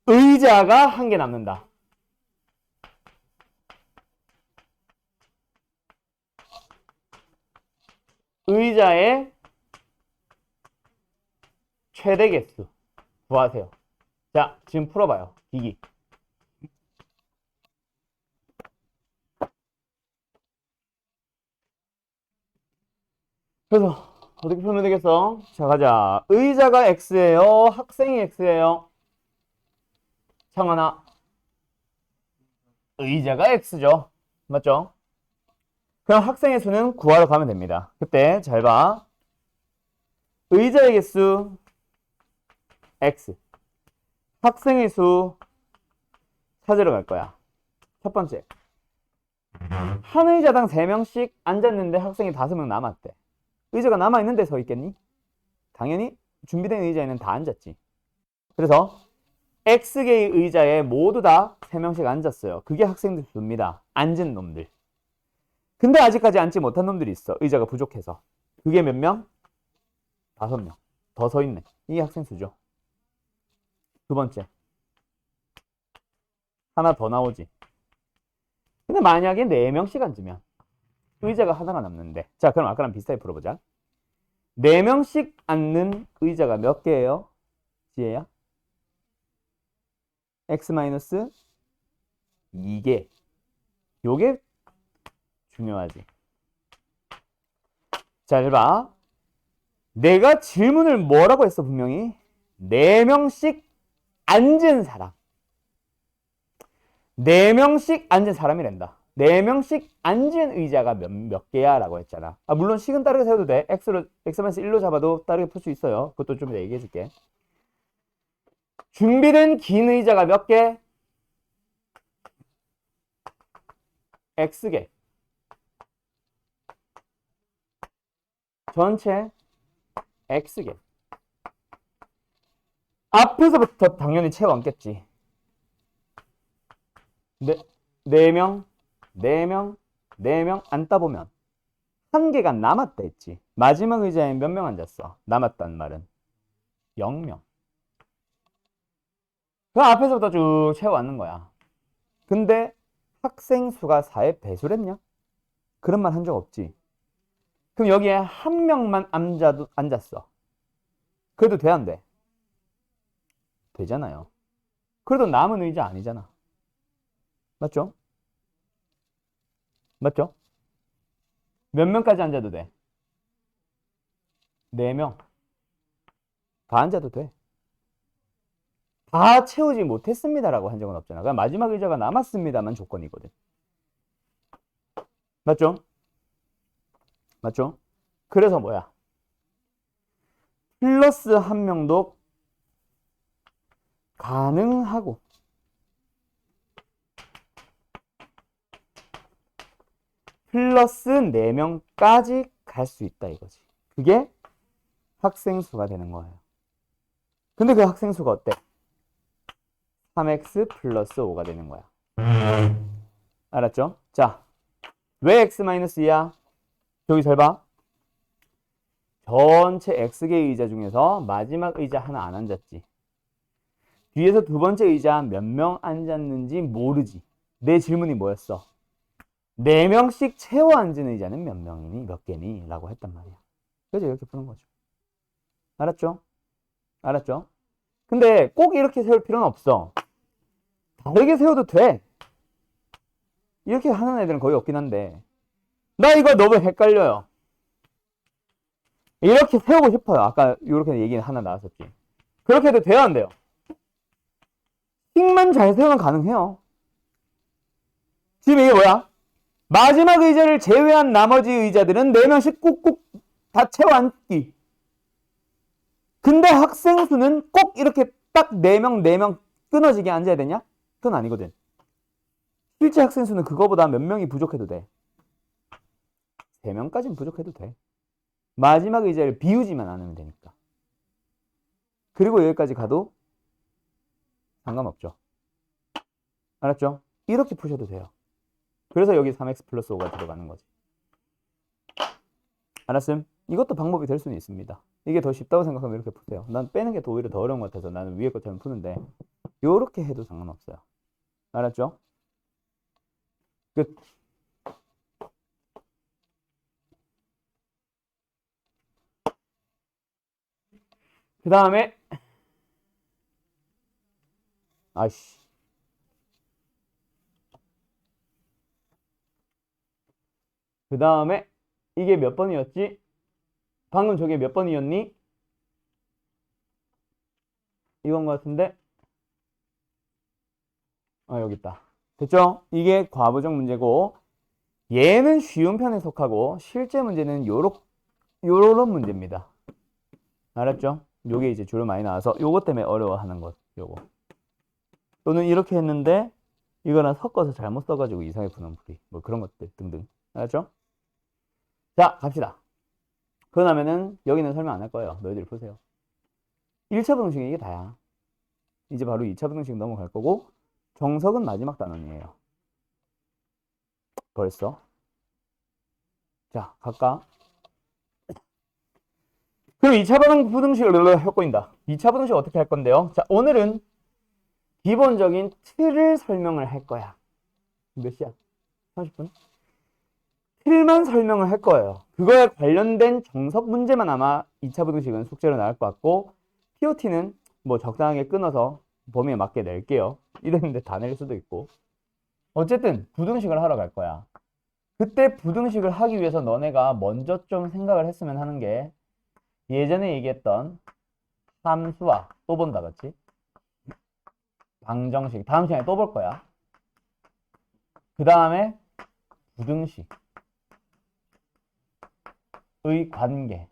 의자가 1개 남는다. 의자의 최대 개수 구하세요. 자, 지금 풀어봐요. 기기. 그래서 어떻게 풀면 되겠어? 자, 가자. 의자가 X예요? 학생이 X예요? 창원아. 의자가 X죠. 맞죠? 그럼 학생의 수는 구하러 가면 됩니다. 그때 잘 봐. 의자의 개수 X. 학생의 수 찾으러 갈 거야. 첫 번째. 한 의자당 3명씩 앉았는데 학생이 5명 남았대. 의자가 남아있는데 서 있겠니? 당연히 준비된 의자에는 다 앉았지. 그래서 X개의 의자에 모두 다 3명씩 앉았어요. 그게 학생들 수입니다. 앉은 놈들. 근데 아직까지 앉지 못한 놈들이 있어. 의자가 부족해서. 그게 몇 명? 5명. 더 서 있네. 이게 학생 수죠. 두 번째. 하나 더 나오지. 근데 만약에 4명씩 앉으면 의자가 하나가 남는데. 자, 그럼 아까랑 비슷하게 풀어보자. 4명씩 앉는 의자가 몇 개예요? 지혜야? X-2개. 요게 중요하지. 잘 봐. 내가 질문을 뭐라고 했어, 분명히? 4명씩 앉은 사람. 4명씩 앉은 사람이란다. 4명씩 앉은 의자가 몇 개야? 라고 했잖아. 물론 식은 다르게 세워도 돼. X-1로 잡아도 다르게 풀 수 있어요. 그것도 좀 얘기해 줄게. 준비된 긴 의자가 몇 개? X개. 전체 x개. 앞에서부터 당연히 채워 앉겠지. 네, 4명, 4명, 4명 앉다 보면 한 개가 남았다 했지. 마지막 의자에 몇 명 앉았어? 남았단 말은 0명. 그 앞에서부터 쭉 채워왔는 거야. 근데 학생 수가 4의 배수랬냐? 그런 말 한 적 없지. 그럼 여기에 한 명만 앉았어. 그래도 돼, 안 돼? 되잖아요. 그래도 남은 의자 아니잖아. 맞죠? 맞죠? 몇 명까지 앉아도 돼? 4명. 다 앉아도 돼. 다 채우지 못했습니다라고 한 적은 없잖아. 그러니까 마지막 의자가 남았습니다만 조건이거든. 맞죠? 맞죠? 그래서 뭐야? 플러스 한 명도 가능하고 플러스 4명까지 갈 수 있다 이거지. 그게 학생 수가 되는 거예요. 근데 그 학생 수가 어때? 3x 플러스 5가 되는 거야. 알았죠? 자, 왜 x-2야? 저기 잘 봐. 전체 x개 의자 중에서 마지막 의자 하나 안 앉았지. 뒤에서 두 번째 의자 몇 명 앉았는지 모르지. 내 질문이 뭐였어? 4명씩 채워 앉은 의자는 몇 명이니? 몇 개니? 라고 했단 말이야. 그래서 이렇게 푸는 거죠. 알았죠? 알았죠? 근데 꼭 이렇게 세울 필요는 없어. 다르게 세워도 돼. 이렇게 하는 애들은 거의 없긴 한데 나 이거 너무 헷갈려요. 이렇게 세우고 싶어요. 아까 이렇게 얘기는 하나 나왔었지. 그렇게 해도 돼요, 안 돼요? 식만 잘 세우면 가능해요. 지금 이게 뭐야? 마지막 의자를 제외한 나머지 의자들은 4명씩 꾹꾹 다 채워 앉기. 근데 학생 수는 꼭 이렇게 딱 4명, 4명 끊어지게 앉아야 되냐? 그건 아니거든. 실제 학생 수는 그거보다 몇 명이 부족해도 돼. 3명까지는 부족해도 돼. 마지막 의자를 비우지만 않으면 되니까. 그리고 여기까지 가도 상관없죠. 알았죠? 이렇게 푸셔도 돼요. 그래서 여기 3x 플러스 5가 들어가는 거지. 알았음? 이것도 방법이 될 수는 있습니다. 이게 더 쉽다고 생각하면 이렇게 푸세요. 난 빼는 게 더 오히려 더 어려운 것 같아서 나는 위에 것처럼 푸는데 이렇게 해도 상관없어요. 알았죠? 끝. 그 다음에 아이씨 그 다음에 이게 몇 번이었지? 방금 저게 몇 번이었니? 이건 것 같은데 여기 있다. 됐죠? 이게 과부적 문제고 얘는 쉬운 편에 속하고 실제 문제는 요런 문제입니다. 알았죠? 요게 이제 주로 많이 나와서 요것 때문에 어려워하는 것 요거. 또는 이렇게 했는데 이거랑 섞어서 잘못 써가지고 이상하게 푸는 풀이 뭐 그런 것들 등등. 알았죠? 자, 갑시다. 그러면은 여기는 설명 안 할 거예요. 너희들이 푸세요. 1차 부등식이 이게 다야. 이제 바로 2차 부등식 넘어갈 거고 정석은 마지막 단원이에요. 벌써. 자, 갈까? 그럼 2차 부등식을 혀꼬인다. 2차 부등식 어떻게 할 건데요? 자, 오늘은 기본적인 틀을 설명을 할 거야. 몇 시야? 30분? 틀만 설명을 할 거예요. 그거에 관련된 정석 문제만 아마 2차 부등식은 숙제로 나올 것 같고 POT는 뭐 적당하게 끊어서 범위에 맞게 낼게요. 이랬는데 다 낼 수도 있고. 어쨌든 부등식을 하러 갈 거야. 그때 부등식을 하기 위해서 너네가 먼저 좀 생각을 했으면 하는 게 예전에 얘기했던 함수와 또 본다, 그렇지? 방정식. 다음 시간에 또 볼 거야. 그 다음에 부등식. 의 관계.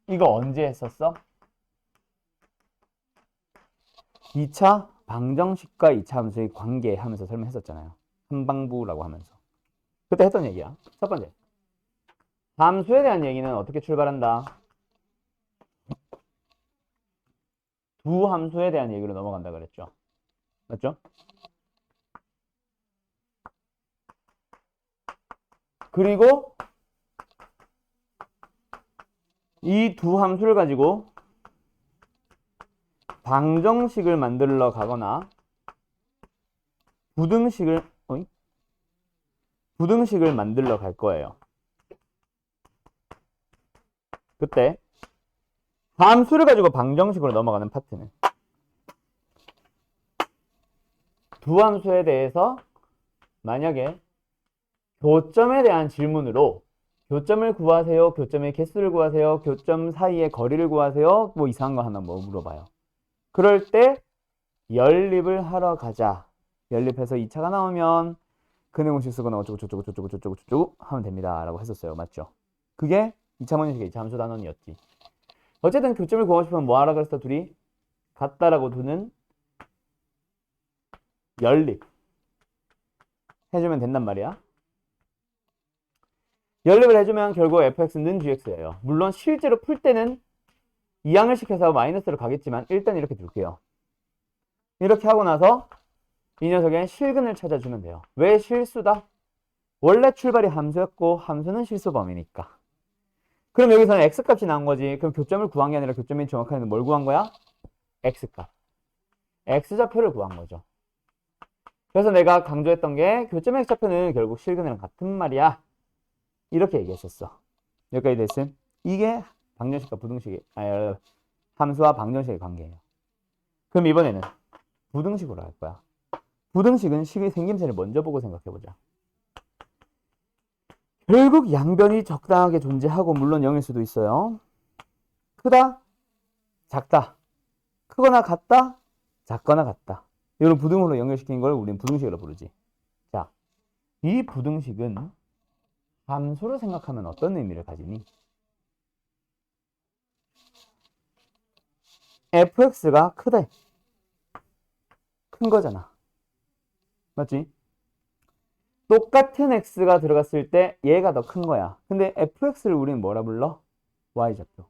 이거 언제 했었어? 2차 방정식과 2차 함수의 관계 하면서 설명했었잖아요. 한방부라고 하면서. 그때 했던 얘기야. 첫 번째. 함수에 대한 얘기는 어떻게 출발한다? 두 함수에 대한 얘기로 넘어간다 그랬죠. 맞죠? 그리고 이 두 함수를 가지고 방정식을 만들러 가거나 부등식을 만들러 갈 거예요. 그때 함수를 가지고 방정식으로 넘어가는 파트는 두 함수에 대해서 만약에 교점에 대한 질문으로 교점을 구하세요, 교점의 개수를 구하세요, 교점 사이의 거리를 구하세요, 뭐 이상한 거 하나 뭐 물어봐요. 그럴 때 연립을 하러 가자. 연립해서 2차가 나오면 근의 공식 쓰거나 어쩌고 하면 됩니다 라고 했었어요. 맞죠? 그게 2차 문제식의 2차 함수 단원이었지. 어쨌든 교점을 구하고 싶으면 뭐 하라 그랬어? 둘이 같다라고 두는 연립 해주면 된단 말이야. 연립을 해주면 결국 fx는 gx예요. 물론 실제로 풀 때는 이항을 시켜서 마이너스로 가겠지만 일단 이렇게 둘게요. 이렇게 하고 나서 이 녀석의 실근을 찾아주면 돼요. 왜 실수다? 원래 출발이 함수였고 함수는 실수 범위니까. 그럼 여기서는 x값이 나온 거지. 그럼 교점을 구한 게 아니라 교점이 정확하게 뭘 구한 거야? x값. x좌표를 구한 거죠. 그래서 내가 강조했던 게 교점의 x좌표는 결국 실근이랑 같은 말이야. 이렇게 얘기했었어. 여기까지 됐음. 이게 방정식과 부등식의 함수와 방정식의 관계예요. 그럼 이번에는 부등식으로 할 거야. 부등식은 식의 생김새를 먼저 보고 생각해보자. 결국 양변이 적당하게 존재하고 물론 0일 수도 있어요. 크다, 작다, 크거나 같다, 작거나 같다. 이런 부등으로 연결시킨 걸 우리는 부등식으로 부르지. 자, 이 부등식은 함수로 생각하면 어떤 의미를 가지니? fx가 크대. 큰 거잖아. 맞지? 똑같은 x가 들어갔을 때 얘가 더 큰 거야. 근데 fx를 우리는 뭐라 불러? y좌표.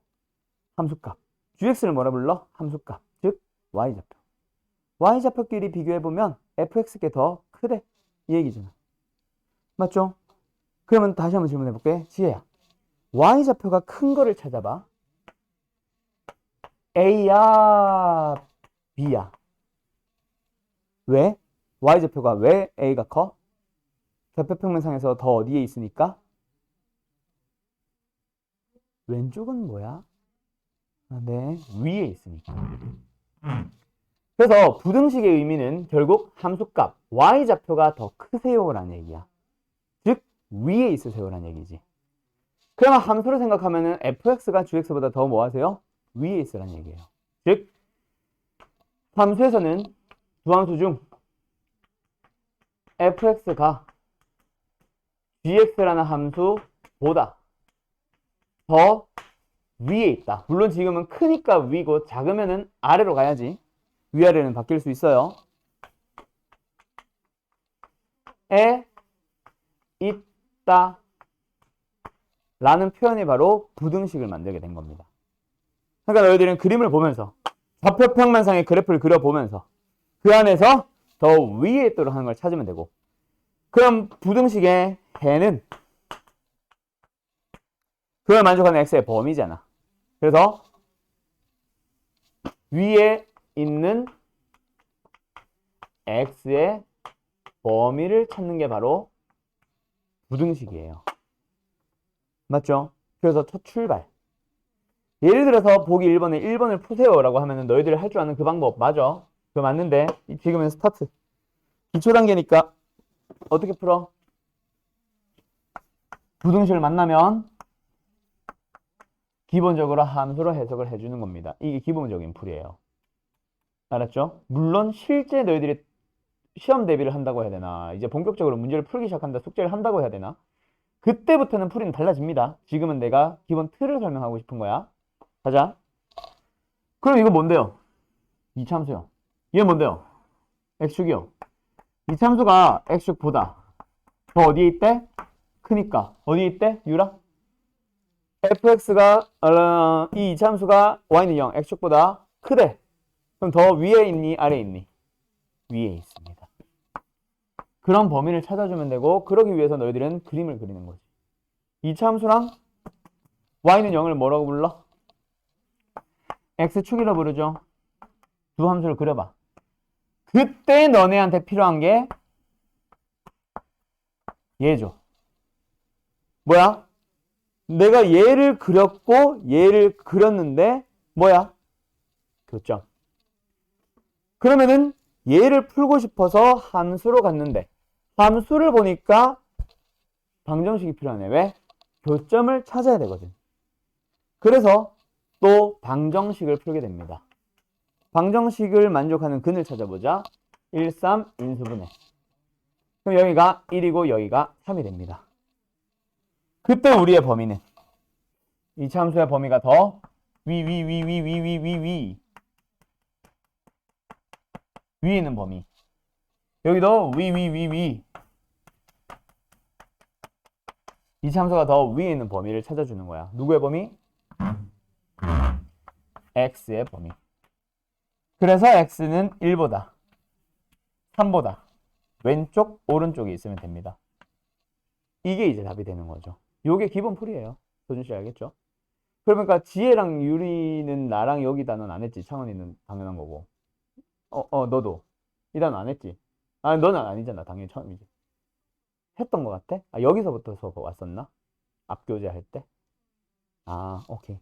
함수값. gx를 뭐라 불러? 함수값. 즉 y좌표. y좌표끼리 비교해보면 fx께 더 크대. 이 얘기잖아. 맞죠? 그러면 다시 한번 질문해볼게. 지혜야. y좌표가 큰 거를 찾아봐. a야, b야. 왜? y좌표가 왜 a가 커? 좌표평면상에서 더 어디에 있으니까? 왼쪽은 뭐야? 네, 위에 있으니까. 그래서 부등식의 의미는 결국 함수값 y좌표가 더 크세요라는 얘기야. 즉 위에 있으세요라는 얘기지. 그러면 함수를 생각하면은 fx가 gx보다 더 뭐 하세요? 위에 있으라는 얘기예요. 즉 함수에서는 두 함수 중 fx가 gx라는 함수보다 더 위에 있다. 물론 지금은 크니까 위고 작으면은 아래로 가야지. 위아래는 바뀔 수 있어요. 에 있다 라는 표현이 바로 부등식을 만들게 된 겁니다. 그러니까 너희들은 그림을 보면서 좌표평면상의 그래프를 그려보면서 그 안에서 더 위에 있도록 하는 걸 찾으면 되고, 그럼 부등식의 해는 그걸 만족하는 x의 범위잖아. 그래서 위에 있는 x의 범위를 찾는 게 바로 부등식이에요. 맞죠? 그래서 첫 출발. 예를 들어서 보기 1번에 1번을 푸세요 라고 하면 너희들이 할 줄 아는 그 방법 맞아? 그거 맞는데 지금은 스타트. 기초 단계니까 어떻게 풀어? 부등식을 만나면 기본적으로 함수로 해석을 해주는 겁니다. 이게 기본적인 풀이에요. 알았죠? 물론 실제 너희들이 시험 대비를 한다고 해야 되나, 이제 본격적으로 문제를 풀기 시작한다, 숙제를 한다고 해야 되나, 그때부터는 풀이는 달라집니다. 지금은 내가 기본 틀을 설명하고 싶은 거야. 가자. 그럼 이거 뭔데요? 이참수요. 얘 뭔데요? x축이요. 이참수가 x축보다 더 어디에 있대? 크니까 어디에 있대? 유라? fx가 이 이차함수가 y는 0, x축보다 크대. 그럼 더 위에 있니? 아래에 있니? 위에 있습니다. 그런 범위를 찾아주면 되고 그러기 위해서 너희들은 그림을 그리는 거지. 이차함수랑 y는 0을 뭐라고 불러? x축이라 부르죠. 두 함수를 그려봐. 그때 너네한테 필요한 게 얘죠. 뭐야? 내가 얘를 그렸고 얘를 그렸는데 뭐야? 교점. 그러면은 얘를 풀고 싶어서 함수로 갔는데 함수를 보니까 방정식이 필요하네. 왜? 교점을 찾아야 되거든. 그래서 또 방정식을 풀게 됩니다. 방정식을 만족하는 근을 찾아보자. 1, 3 인수분해. 그럼 여기가 1이고 여기가 3이 됩니다. 그때 우리의 범위는 이 참수의 범위가 더 위에 있는 범위. 여기도 위. 이 참수가 더 위에 있는 범위를 찾아주는 거야. 누구의 범위? x의 범위. 그래서 x는 1보다 3보다 왼쪽 오른쪽에 있으면 됩니다. 이게 이제 답이 되는 거죠. 요게 기본 풀이에요. 도준씨 알겠죠? 그러니까 지혜랑 유리는 나랑 여기 단원 안 했지. 창원이는 당연한 거고. 너도 이 단원 안 했지. 아, 너는 아니잖아. 당연히 처음이지. 했던 것 같아? 아, 여기서부터 수업 왔었나? 앞교재 할 때? 아, 오케이.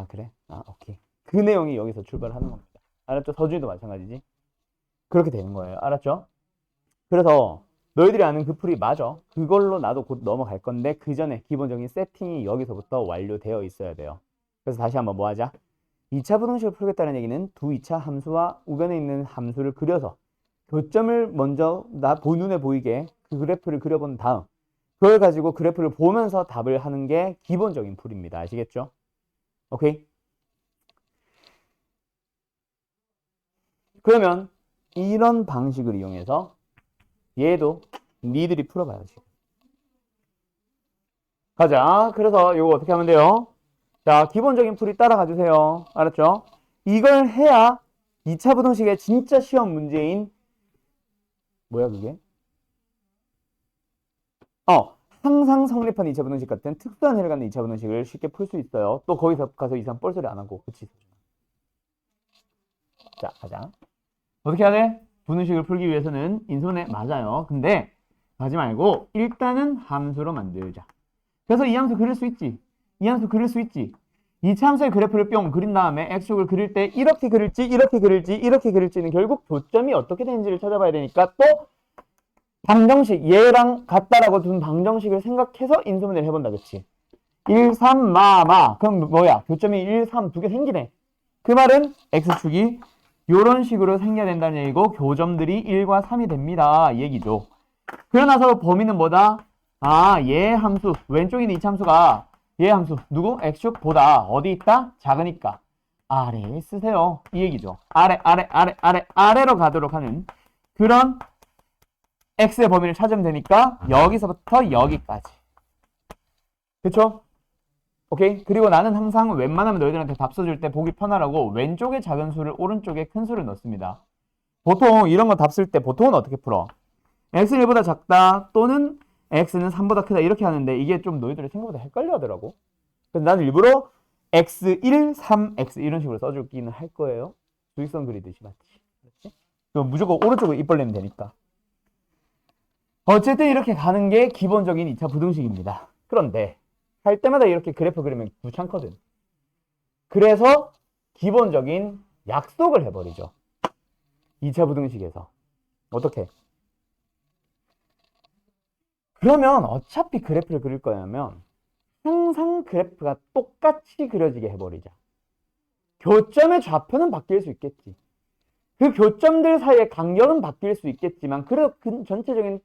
그래? 오케이. 그 내용이 여기서 출발하는 겁니다. 알았죠? 서준이도 마찬가지지. 그렇게 되는 거예요. 알았죠? 그래서 너희들이 아는 그 풀이 맞아. 그걸로 나도 곧 넘어갈 건데 그 전에 기본적인 세팅이 여기서부터 완료되어 있어야 돼요. 그래서 다시 한번 뭐 하자? 2차 부등식을 풀겠다는 얘기는 두 2차 함수와 우변에 있는 함수를 그려서 교점을 먼저 눈에 보이게 그 그래프를 그려본 다음 그걸 가지고 그래프를 보면서 답을 하는 게 기본적인 풀입니다. 아시겠죠? 오케이? 그러면 이런 방식을 이용해서 얘도 니들이 풀어봐야지. 가자. 그래서 이거 어떻게 하면 돼요? 자, 기본적인 풀이 따라가 주세요. 알았죠? 이걸 해야 2차 부등식의 진짜 시험 문제인 뭐야 그게? 항상 성립한 2차 부등식 같은 특수한 해를 갖는 2차 부등식을 쉽게 풀 수 있어요. 또 거기서 가서 이상 뻘소리 안 하고. 그치? 자, 가자. 어떻게 해야 돼? 부등식을 풀기 위해서는 인수분해 맞아요. 근데 하지 말고 일단은 함수로 만들자. 그래서 이 함수 그릴 수 있지. 이 함수 그릴 수 있지. 2차 함수의 그래프를 뿅 그린 다음에 x축을 그릴 때 이렇게 그릴지 이렇게 그릴지 이렇게 그릴지는 결국 교점이 어떻게 되는지를 찾아봐야 되니까 또 방정식 얘랑 같다라고 둔 방정식을 생각해서 인수분해를 해본다. 그치? 1, 3, 그럼 뭐야? 교점이 1, 3 두 개 생기네. 그 말은 x축이 요런 식으로 생겨야 된다는 얘기고 교점들이 1과 3이 됩니다. 이 얘기죠. 그러나서 범위는 뭐다? 얘 함수 왼쪽에 있는 이 함수가 얘 함수 누구? x축보다 어디 있다? 작으니까 아래에 쓰세요. 이 얘기죠. 아래로 가도록 하는 그런 x의 범위를 찾으면 되니까 여기서부터 여기까지. 그쵸? 오케이? 그리고 나는 항상 웬만하면 너희들한테 답 써줄 때 보기 편하라고 왼쪽에 작은 수를 오른쪽에 큰 수를 넣습니다. 보통 이런 거 답 쓸 때 보통은 어떻게 풀어? x는 1보다 작다 또는 x는 3보다 크다 이렇게 하는데 이게 좀 너희들이 생각보다 헷갈려 하더라고. 그래서 나는 일부러 x1, 3x 이런 식으로 써주기는 할 거예요. 수익선 그리듯이 맞지? 그렇지? 무조건 오른쪽으로 입 벌리면 되니까. 어쨌든 이렇게 가는 게 기본적인 2차 부등식입니다. 그런데 할 때마다 이렇게 그래프 그리면 귀찮거든. 그래서 기본적인 약속을 해버리죠. 2차 부등식에서. 어떻게? 그러면 어차피 그래프를 그릴 거냐면 항상 그래프가 똑같이 그려지게 해버리자. 교점의 좌표는 바뀔 수 있겠지. 그 교점들 사이의 간격은 바뀔 수 있겠지만 그래도 그 전체적인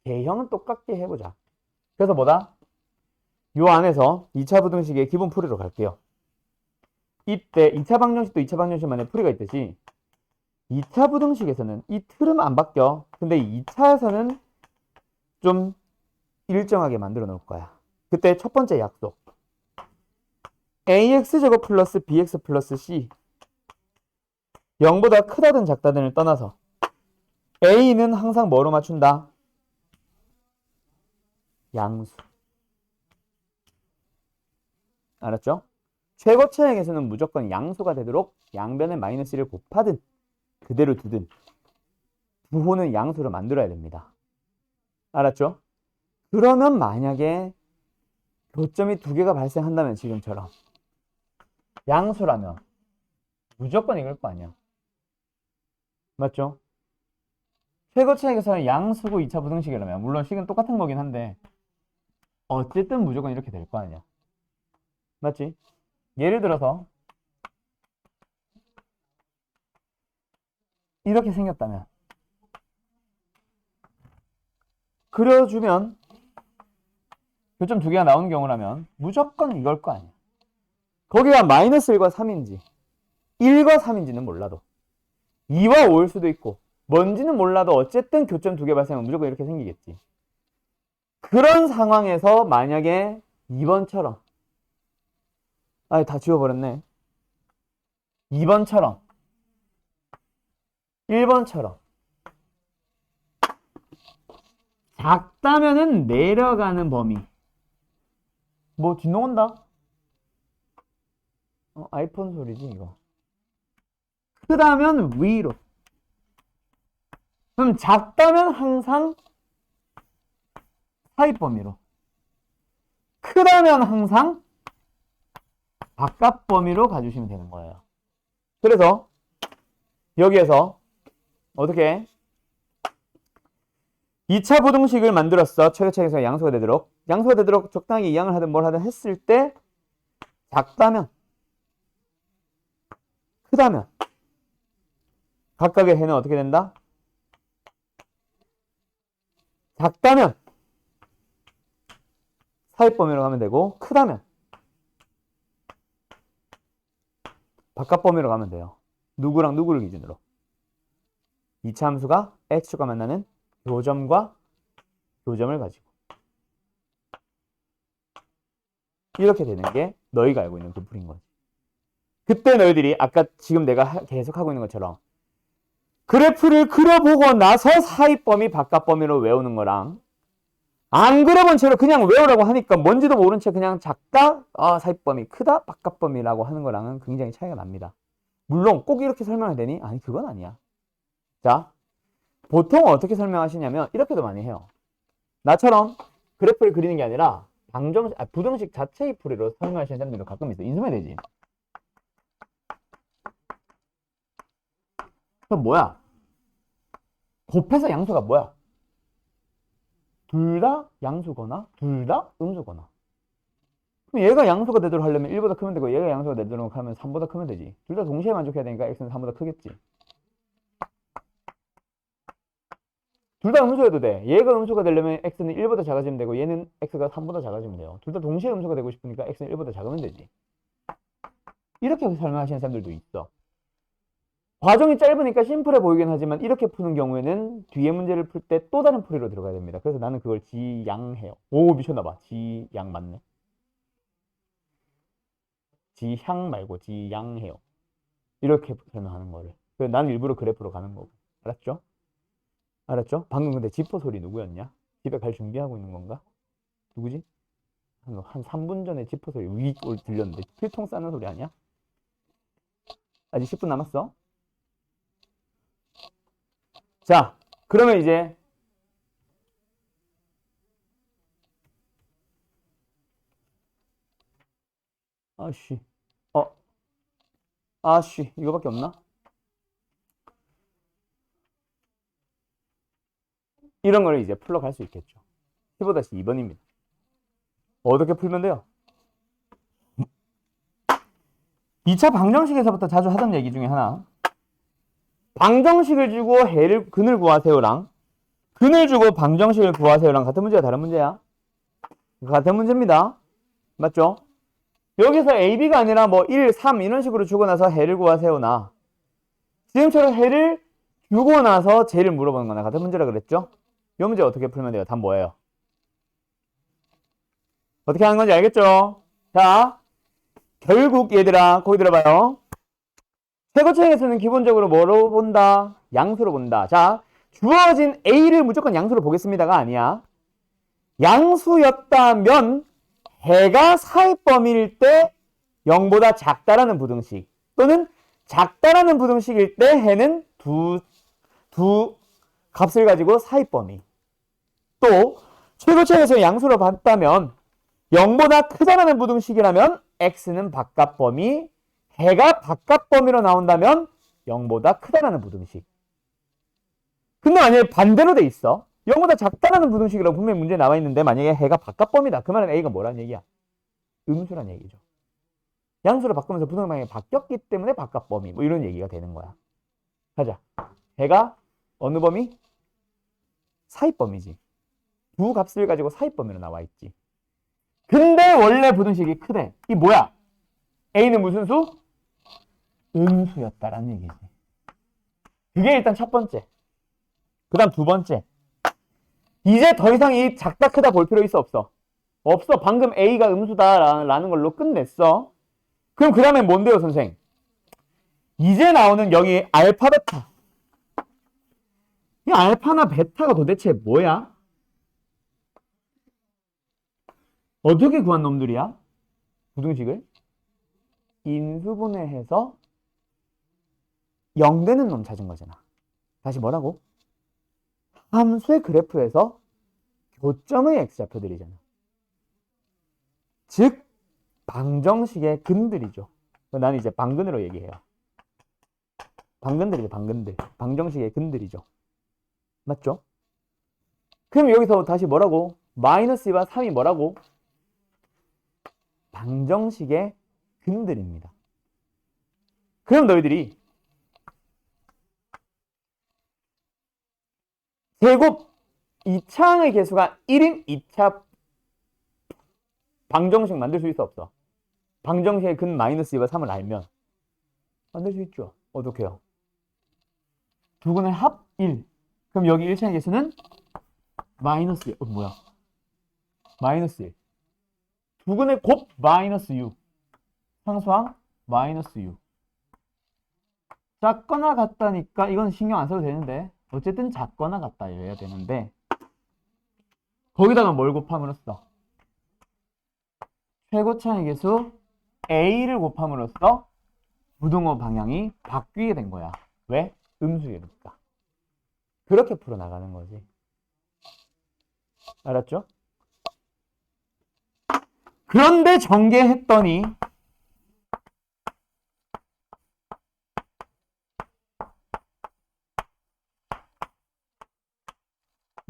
개형은 똑같게 해보자. 그래서 뭐다? 요 안에서 2차 부등식의 기본 풀이로 갈게요. 이때 2차 방정식도 2차 방정식만의 풀이가 있듯이 2차 부등식에서는 이 틀은 안 바뀌어. 근데 2차에서는 좀 일정하게 만들어 놓을 거야. 그때 첫 번째 약속. ax제곱 플러스 bx 플러스 c 0보다 크다든 작다든을 떠나서 a는 항상 뭐로 맞춘다? 양수. 알았죠? 최고차항에서는 무조건 양수가 되도록 양변에 마이너스 1을 곱하든 그대로 두든 부호는 양수로 만들어야 됩니다. 알았죠? 그러면 만약에 교점이 두 개가 발생한다면 지금처럼 양수라면 무조건 이걸 거 아니야. 맞죠? 최고차항에서는 양수고 2차 부등식이라면 물론 식은 똑같은 거긴 한데 어쨌든 무조건 이렇게 될 거 아니야. 맞지? 예를 들어서 이렇게 생겼다면 그려주면 교점 두 개가 나오는 경우라면 무조건 이걸 거 아니야. 거기가 마이너스 1과 3인지 1과 3인지는 몰라도 2와 5일 수도 있고 뭔지는 몰라도 어쨌든 교점 두 개 발생하면 무조건 이렇게 생기겠지. 그런 상황에서 만약에 2번처럼 다 지워버렸네. 2번처럼 1번처럼 작다면은 내려가는 범위. 뭐 뒷농 온다? 아이폰 소리지 이거. 크다면 위로. 그럼 작다면 항상 사입 범위로. 크다면 항상 바깥 범위로 가주시면 되는 거예요. 그래서 여기에서 어떻게 2차 부등식을 만들었어. 최고차항에서 양수가 되도록. 양수가 되도록 적당히 이항을 하든 뭘 하든 했을 때 작다면 크다면 각각의 해는 어떻게 된다? 작다면 사입 범위로 가면 되고 크다면 바깥 범위로 가면 돼요. 누구랑 누구를 기준으로? 2차 함수가 x축과 만나는 교점과 교점을 가지고 이렇게 되는 게 너희가 알고 있는 그 풀인 거지. 그때 너희들이 아까 지금 내가 계속 하고 있는 것처럼 그래프를 그려보고 나서 사입 범위, 바깥 범위로 외우는 거랑 안 그려본 채로 그냥 외우라고 하니까 뭔지도 모른 채 그냥 작다, 사입 범위, 크다, 바깥 범위라고 하는 거랑은 굉장히 차이가 납니다. 물론 꼭 이렇게 설명해야 되니? 아니 그건 아니야. 자, 보통 어떻게 설명하시냐면 이렇게도 많이 해요. 나처럼 그래프를 그리는 게 아니라 부등식 자체의 풀이로 설명하시는 사람들도 가끔 있어. 인수면 되지. 그럼 뭐야? 곱해서 양수가 뭐야? 둘 다 양수거나 둘 다 음수거나. 그럼 얘가 양수가 되도록 하려면 1보다 크면 되고 얘가 양수가 되도록 하면 3보다 크면 되지. 둘 다 동시에 만족해야 되니까 x는 3보다 크겠지. 둘 다 음수여도 돼. 얘가 음수가 되려면 x는 1보다 작아지면 되고 얘는 x가 3보다 작아지면 돼요. 둘 다 동시에 음수가 되고 싶으니까 x는 1보다 작으면 되지. 이렇게 설명하시는 사람들도 있어. 과정이 짧으니까 심플해 보이긴 하지만 이렇게 푸는 경우에는 뒤에 문제를 풀 때 또 다른 풀이로 들어가야 됩니다. 그래서 나는 그걸 지양해요. 오, 미쳤나봐. 지양 맞네. 지향 말고 지양해요. 이렇게 설명하는 거를. 그래서 나는 일부러 그래프로 가는 거고. 알았죠? 알았죠? 방금 근데 지퍼 소리 누구였냐? 집에 갈 준비하고 있는 건가? 누구지? 한 3분 전에 지퍼 소리 위 들렸는데 필통 싸는 소리 아니야? 아직 10분 남았어. 자, 그러면 이제 이거밖에 없나? 이런 걸 이제 풀러갈 수 있겠죠. 15-2번입니다. 어떻게 풀면 돼요? 2차 방정식에서부터 자주 하던 얘기 중에 하나. 방정식을 주고 근을 구하세요랑 근을 주고 방정식을 구하세요랑 같은 문제야, 다른 문제야? 같은 문제입니다. 맞죠? 여기서 A, B가 아니라 뭐 1, 3 이런 식으로 주고 나서 해를 구하세요나 지금처럼 해를 주고 나서 제를 물어보는 거나 같은 문제라 그랬죠? 이 문제 어떻게 풀면 돼요? 답 뭐예요? 어떻게 하는 건지 알겠죠? 자, 결국 얘들아, 거기 들어봐요. 최고차항에서는 기본적으로 뭐로 본다? 양수로 본다. 자, 주어진 A를 무조건 양수로 보겠습니다가 아니야. 양수였다면 해가 사의 범위일 때 0보다 작다라는 부등식 또는 작다라는 부등식일 때 해는 두 값을 가지고 사의 범위. 또 최고차항에서 양수로 봤다면 0보다 크다라는 부등식이라면 x는 바깥 범위, 해가 바깥 범위로 나온다면 0보다 크다라는 부등식. 근데 만약에 반대로 돼 있어. 0보다 작다라는 부등식이라고 분명히 문제에 나와 있는데 만약에 해가 바깥 범위다. 그 말은 a가 뭐라는 얘기야? 음수란 얘기죠. 양수로 바꾸면서 부등 방향이 바뀌었기 때문에 바깥 범위 뭐 이런 얘기가 되는 거야. 가자. 해가 어느 범위? 사의 범위지. 두 값을 가지고 사의 범위로 나와 있지. 근데 원래 부등식이 크대. 이 뭐야? A는 무슨 수? 음수였다라는 얘기지. 그게 일단 첫 번째. 그 다음 두 번째. 이제 더 이상 이 작다 크다 볼 필요 있어 없어? 없어. 방금 A가 음수다라는 걸로 끝냈어. 그럼 그 다음에 뭔데요 선생? 이제 나오는 여기 알파 베타. 이 알파나 베타가 도대체 뭐야? 어떻게 구한 놈들이야? 부등식을 인수분해해서 0 되는 놈 찾은 거잖아. 다시 뭐라고? 함수의 그래프에서 교점의 x좌표들이잖아. 즉 방정식의 근들이죠. 나는 이제 방근으로 얘기해요. 방근들이죠. 방근들. 방정식의 근들이죠. 맞죠? 그럼 여기서 다시 뭐라고? 마이너스 2와 3이 뭐라고? 방정식의 근들입니다. 그럼 너희들이 제곱 2차항의 개수가 1인 2차 방정식 만들 수 있어 없어? 방정식의 근 마이너스 2와 3을 알면 만들 수 있죠. 어떻게요? 두 근의 합 1. 그럼 여기 1차항의 개수는 마이너스 1. 뭐야? 마이너스 1. 두 근의 곱 마이너스 6. 상수항 마이너스 6. 작거나 같다니까 이건 신경 안 써도 되는데 어쨌든 작거나 같다여야 되는데 거기다가 뭘 곱함으로써 최고차의 개수 A를 곱함으로써 부등호 방향이 바뀌게 된 거야. 왜? 음수이니까. 그렇게 풀어나가는 거지. 알았죠? 그런데 전개했더니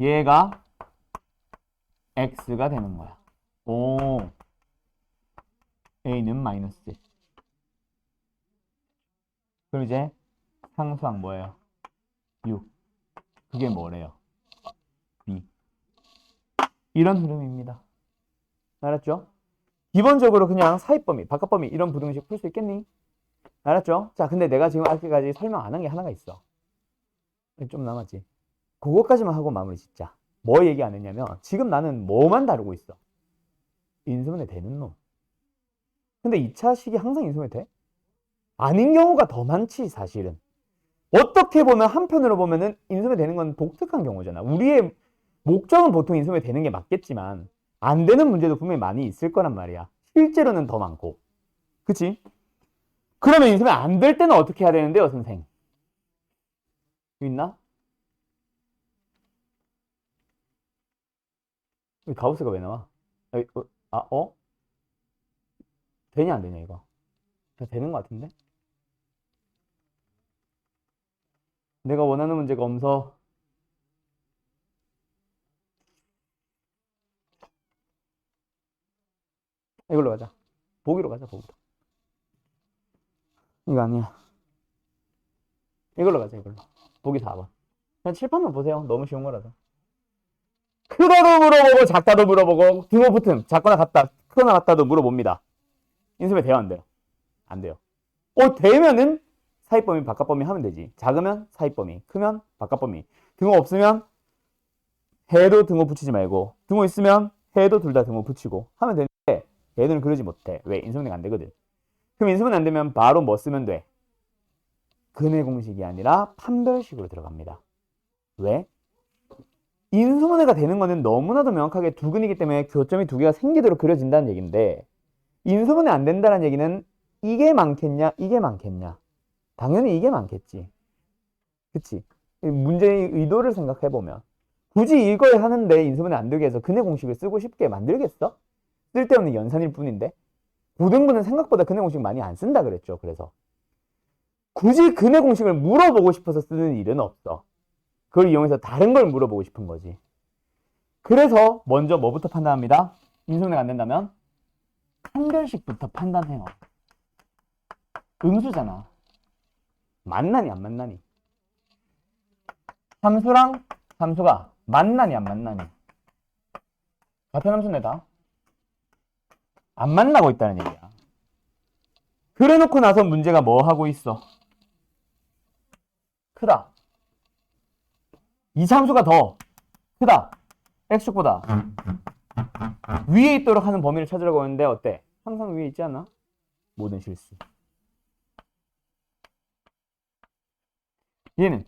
얘가 x가 되는 거야. 오, a는 마이너스 1. 그럼 이제 상수항 뭐예요? 6. 그게 뭐래요? b. 이런 흐름입니다. 알았죠? 기본적으로 그냥 사이범위, 바깥범위 이런 부등식 풀 수 있겠니? 알았죠? 자, 근데 내가 지금 아직까지 설명 안 한 게 하나가 있어. 좀 남았지? 그거까지만 하고 마무리 짓자. 뭐 얘기 안 했냐면 지금 나는 뭐만 다루고 있어? 인수분해 되는 놈. 근데 2차식이 항상 인수분해 돼? 아닌 경우가 더 많지 사실은. 어떻게 보면 한편으로 보면은 인수분해 되는 건 독특한 경우잖아. 우리의 목적은 보통 인수분해 되는 게 맞겠지만 안 되는 문제도 분명히 많이 있을 거란 말이야. 실제로는 더 많고. 그치? 그러면 인수분해 안 될 때는 어떻게 해야 되는데요 선생? 있나? 가우스가 왜 나와? 되냐 안 되냐 이거? 되는 것 같은데? 내가 원하는 문제가 없어. 이걸로 가자. 보기로 가자. 보기로. 이거 아니야. 이걸로 가자. 이걸로. 보기 4번. 그냥 칠판만 보세요. 너무 쉬운 거라서. 크다도 물어보고 작다도 물어보고 등호 붙음 작거나 같다 크거나 같다도 물어봅니다. 인수분해 돼요 안 돼요? 안 돼요. 되면은 사이범위 바깥범위 하면 되지. 작으면 사이범위, 크면 바깥범위. 등호 없으면 해도 등호 붙이지 말고 등호 있으면 해도 둘 다 등호 붙이고 하면 되는 얘들은 그러지 못해. 왜? 인수분해가 안 되거든. 그럼 인수분해 안 되면 바로 뭐 쓰면 돼? 근해 공식이 아니라 판별식으로 들어갑니다. 왜? 인수분해가 되는 거는 너무나도 명확하게 두 근이기 때문에 교점이 두 개가 생기도록 그려진다는 얘기인데, 인수분해 안 된다는 얘기는 이게 많겠냐, 이게 많겠냐? 당연히 이게 많겠지. 그치? 문제의 의도를 생각해보면 굳이 이걸 하는데 인수분해 안 되게 해서 근해 공식을 쓰고 싶게 만들겠어? 쓸데없는 연산일 뿐인데. 고등부는 생각보다 근해 공식 많이 안 쓴다 그랬죠. 그래서 굳이 근해 공식을 물어보고 싶어서 쓰는 일은 없어. 그걸 이용해서 다른 걸 물어보고 싶은 거지. 그래서 먼저 뭐부터 판단합니다? 인수분해가 안 된다면 판별식부터 판단해요. 음수잖아. 만나니 안 만나니? 함수랑 함수가 만나니 안 만나니? 같은 함수네 다. 안 만나고 있다는 얘기야. 그래 놓고 나서 문제가 뭐 하고 있어? 크다. 이 함수가 더 크다. x축보다 위에 있도록 하는 범위를 찾으려고 하는데 어때? 항상 위에 있지 않아? 모든 실수. 얘는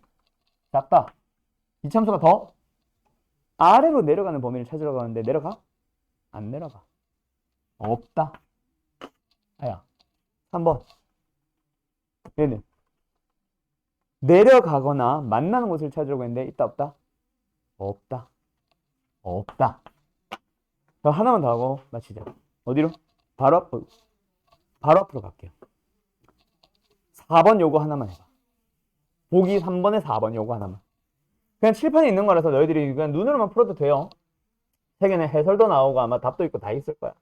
작다. 이 함수가 더 아래로 내려가는 범위를 찾으려고 하는데 내려가? 안 내려가. 없다. 아야. 3번. 얘는 내려가거나 만나는 곳을 찾으려고 했는데 있다 없다? 없다. 없다. 그럼 하나만 더 하고 마치자. 어디로? 바로 앞으로 갈게요. 4번 요거 하나만 해봐. 보기 3번에 4번 요거 하나만. 그냥 칠판에 있는 거라서 너희들이 그냥 눈으로만 풀어도 돼요. 책에는 해설도 나오고 아마 답도 있고 다 있을 거야.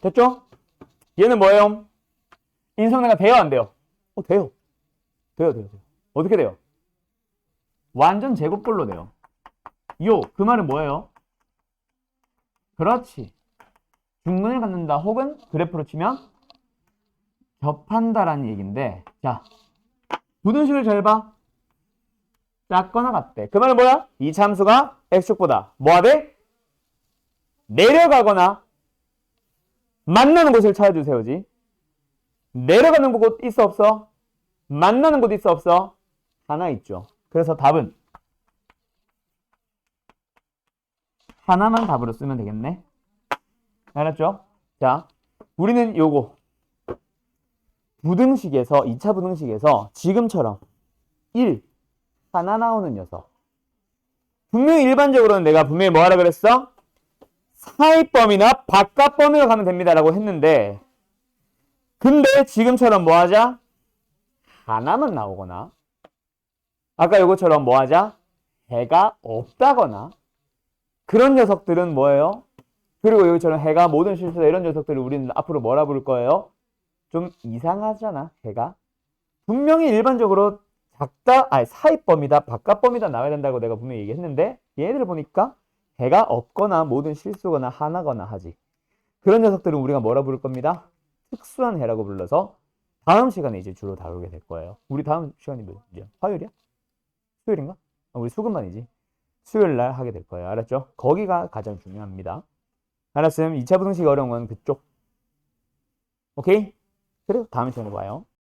됐죠? 얘는 뭐예요? 인수분해가 돼요, 안 돼요? 돼요. 돼요. 어떻게 돼요? 완전 제곱꼴로 돼요. 그 말은 뭐예요? 그렇지. 중근을 갖는다 혹은 그래프로 치면 겹한다라는 얘기인데, 자, 부등식을 잘 봐. 작거나 같대. 그 말은 뭐야? 이 참수가 x축보다 뭐하대? 내려가거나 만나는 곳을 찾아주세요지. 내려가는 곳 있어 없어? 만나는 곳 있어 없어? 하나 있죠. 그래서 답은 하나만 답으로 쓰면 되겠네. 알았죠? 자, 우리는 요거 부등식에서 2차 부등식에서 지금처럼 1 하나 나오는 녀석. 분명히 일반적으로는 내가 분명히 뭐 하라 그랬어? 사입범위나 바깥범위로 가면 됩니다 라고 했는데, 근데 지금처럼 뭐 하자? 하나만 나오거나, 아까 요거처럼 뭐 하자? 해가 없다거나, 그런 녀석들은 뭐예요? 그리고 여기처럼 해가 모든 실수다 이런 녀석들을 우리는 앞으로 뭐라 부를 거예요? 좀 이상하잖아, 해가. 분명히 일반적으로 사입범위다, 바깥범위다 나와야 된다고 내가 분명히 얘기했는데, 얘네들 보니까 해가 없거나 모든 실수거나 하나거나 하지. 그런 녀석들은 우리가 뭐라 부를 겁니다? 특수한 해라고 불러서 다음 시간에 이제 주로 다루게 될 거예요. 우리 다음 시간이 뭐야? 화요일이야? 수요일인가? 우리 수금반이지. 수요일 날 하게 될 거예요. 알았죠? 거기가 가장 중요합니다. 알았음? 2차 부등식이 어려운 건 그쪽. 오케이? 그리고 다음 시간에 봐요.